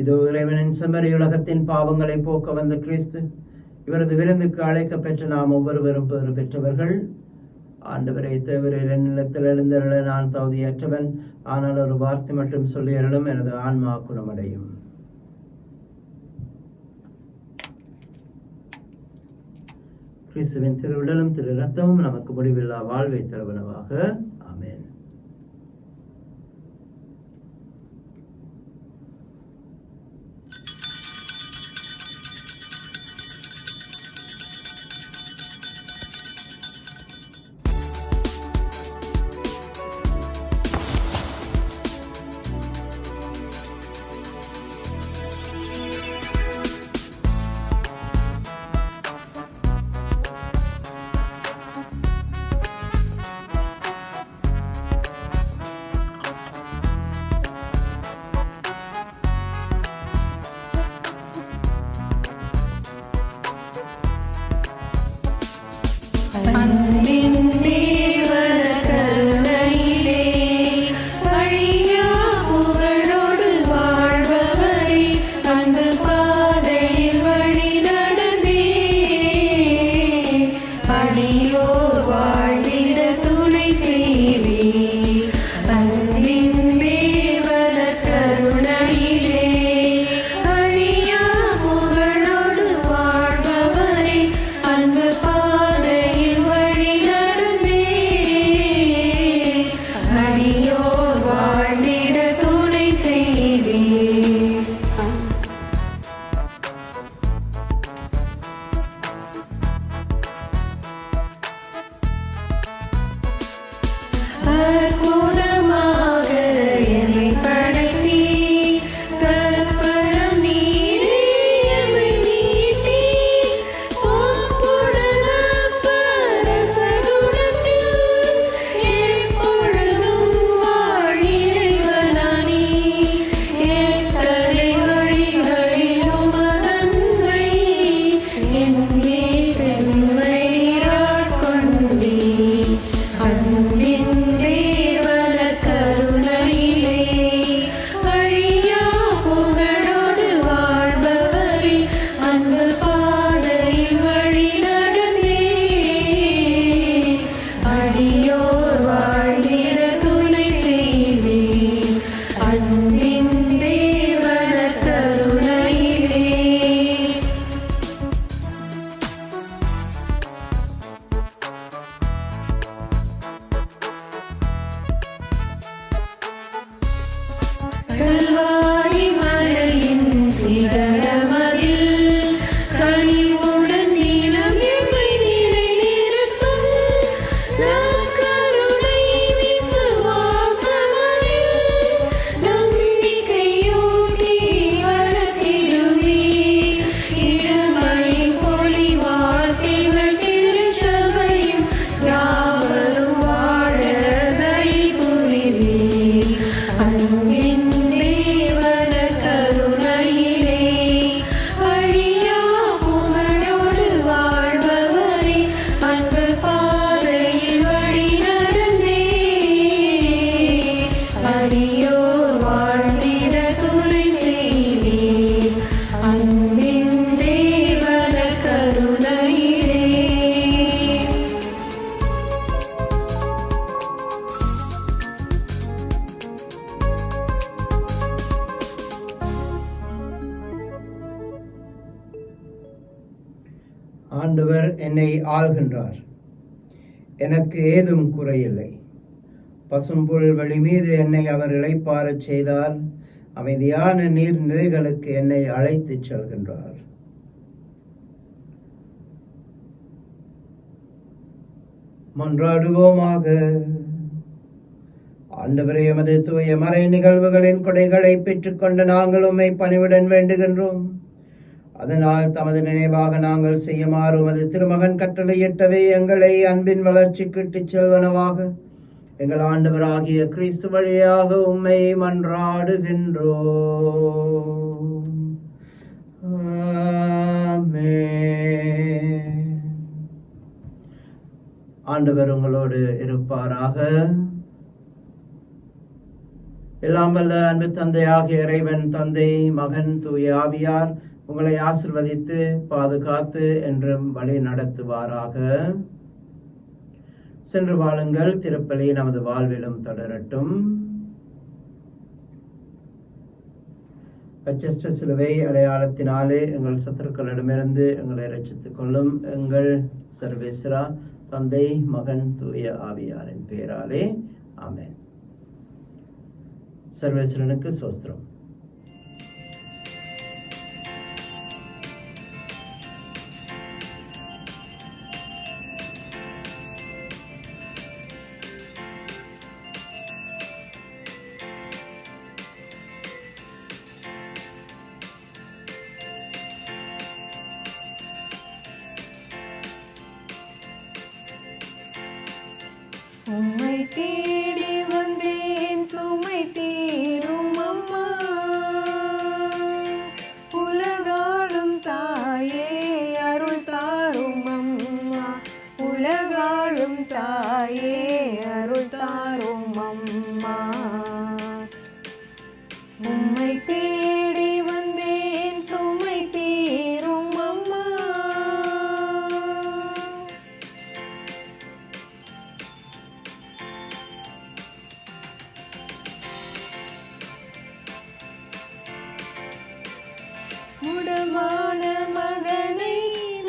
இதோ இறைவனின் செம்மறி, உலகத்தின் பாவங்களை போக்க வந்த கிறிஸ்து, இவரது விருந்துக்கு அழைக்க பெற்ற நாம் ஒவ்வொருவரும் பேறு பெற்றவர்கள். ஆண்டவரை தவிர நிலத்தில் எழுந்தருள நான் தகுதியற்றவன், ஆனால் ஒரு வார்த்தை மட்டும் சொல்லி அருளும், எனது ஆன்மா குணமடையும். கிறிஸ்துவின் திருவுடலும் திரு இரத்தமும் நமக்கு முடிவில்லா வாழ்வை தருவனவாக. ஆமென். ஆண்டவர் என்னை ஆள்கின்றார், எனக்கு ஏதும் குறையில்லை. பசும்புல் வெளி மீது என்னை அவர் இளைப்பாறச் செய்தார், அமைதியான நீர்நிலைகளுக்கு என்னை அழைத்துச் செல்கின்றார். மன்றாடுவோமாக. ஆண்டவரே, எமது தூய மறை நிகழ்வுகளின் கொடைகளை பெற்றுக்கொண்ட நாங்கள் உம்மை பணிவுடன் வேண்டுகின்றோம். அதனால் தமது நினைவாக நாங்கள் செய்யுமாறு உமது திருமகன் கட்டளையிட்டவை எங்களை அன்பின் வளர்ச்சிக்கு இட்டுச் செல்வனவாக எங்கள் ஆண்டவராகிய கிறிஸ்து வழியாக உம்மை மன்றாடுகின்றோம். ஆமென். ஆண்டவர் உங்களோடு இருப்பாராக. எல்லாம் வல்ல அன்பு தந்தையாகிய இறைவன், தந்தை, மகன், தூய ஆவியார் உங்களை ஆசிர்வதித்து பாதுகாத்து என்றும் வழி நடத்துவாராக. சென்று வாழுங்கள். திருப்பலி நமது வாழ்விலும் தொடரட்டும். அச்சஸ்ட சிலுவை அடையாளத்தினாலே எங்கள் சத்துருக்களிடமிருந்து எங்களை ரட்சித்துக் கொள்ளும் எங்கள் சர்வேஸ்வரா, தந்தை, மகன், தூய ஆவியாரின் பெயராலே ஆமென். சர்வேஸ்வரனுக்கு ஸ்தோத்திரம். உம்மை தேடி வந்தேன், சுமை தீரும் அம்மா. உலகாளும் தாயே அருள் தாரும் அம்மா. உலகாளும் தாயே அருள் தாரும் அம்மா. உம்மை தேடி வந்தேன், சுமை தீரும் அம்மா. முடமான மகனை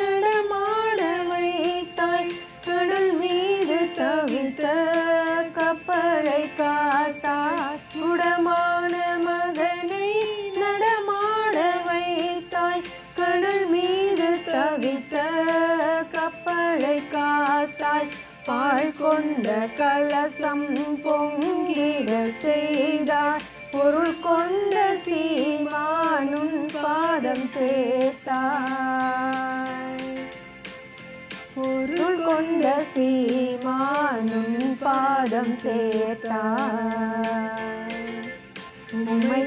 நடமாட வைத்தாய், கடல் மீது தவித்த கப்பலை காத்தாய். முடமான மகனை நடமாட வைத்தாய், கடல் மீது தவித்த கப்பலை காத்தாய். பால் கொண்ட கலசம் பொங்கிடச் செய்தாய், பொருள் கொண்ட சீமானுன் பாதம் சேர்த்தாய். பொருள் கொண்ட சீமானுன் பாதம் சேர்த்தாய். உம்மை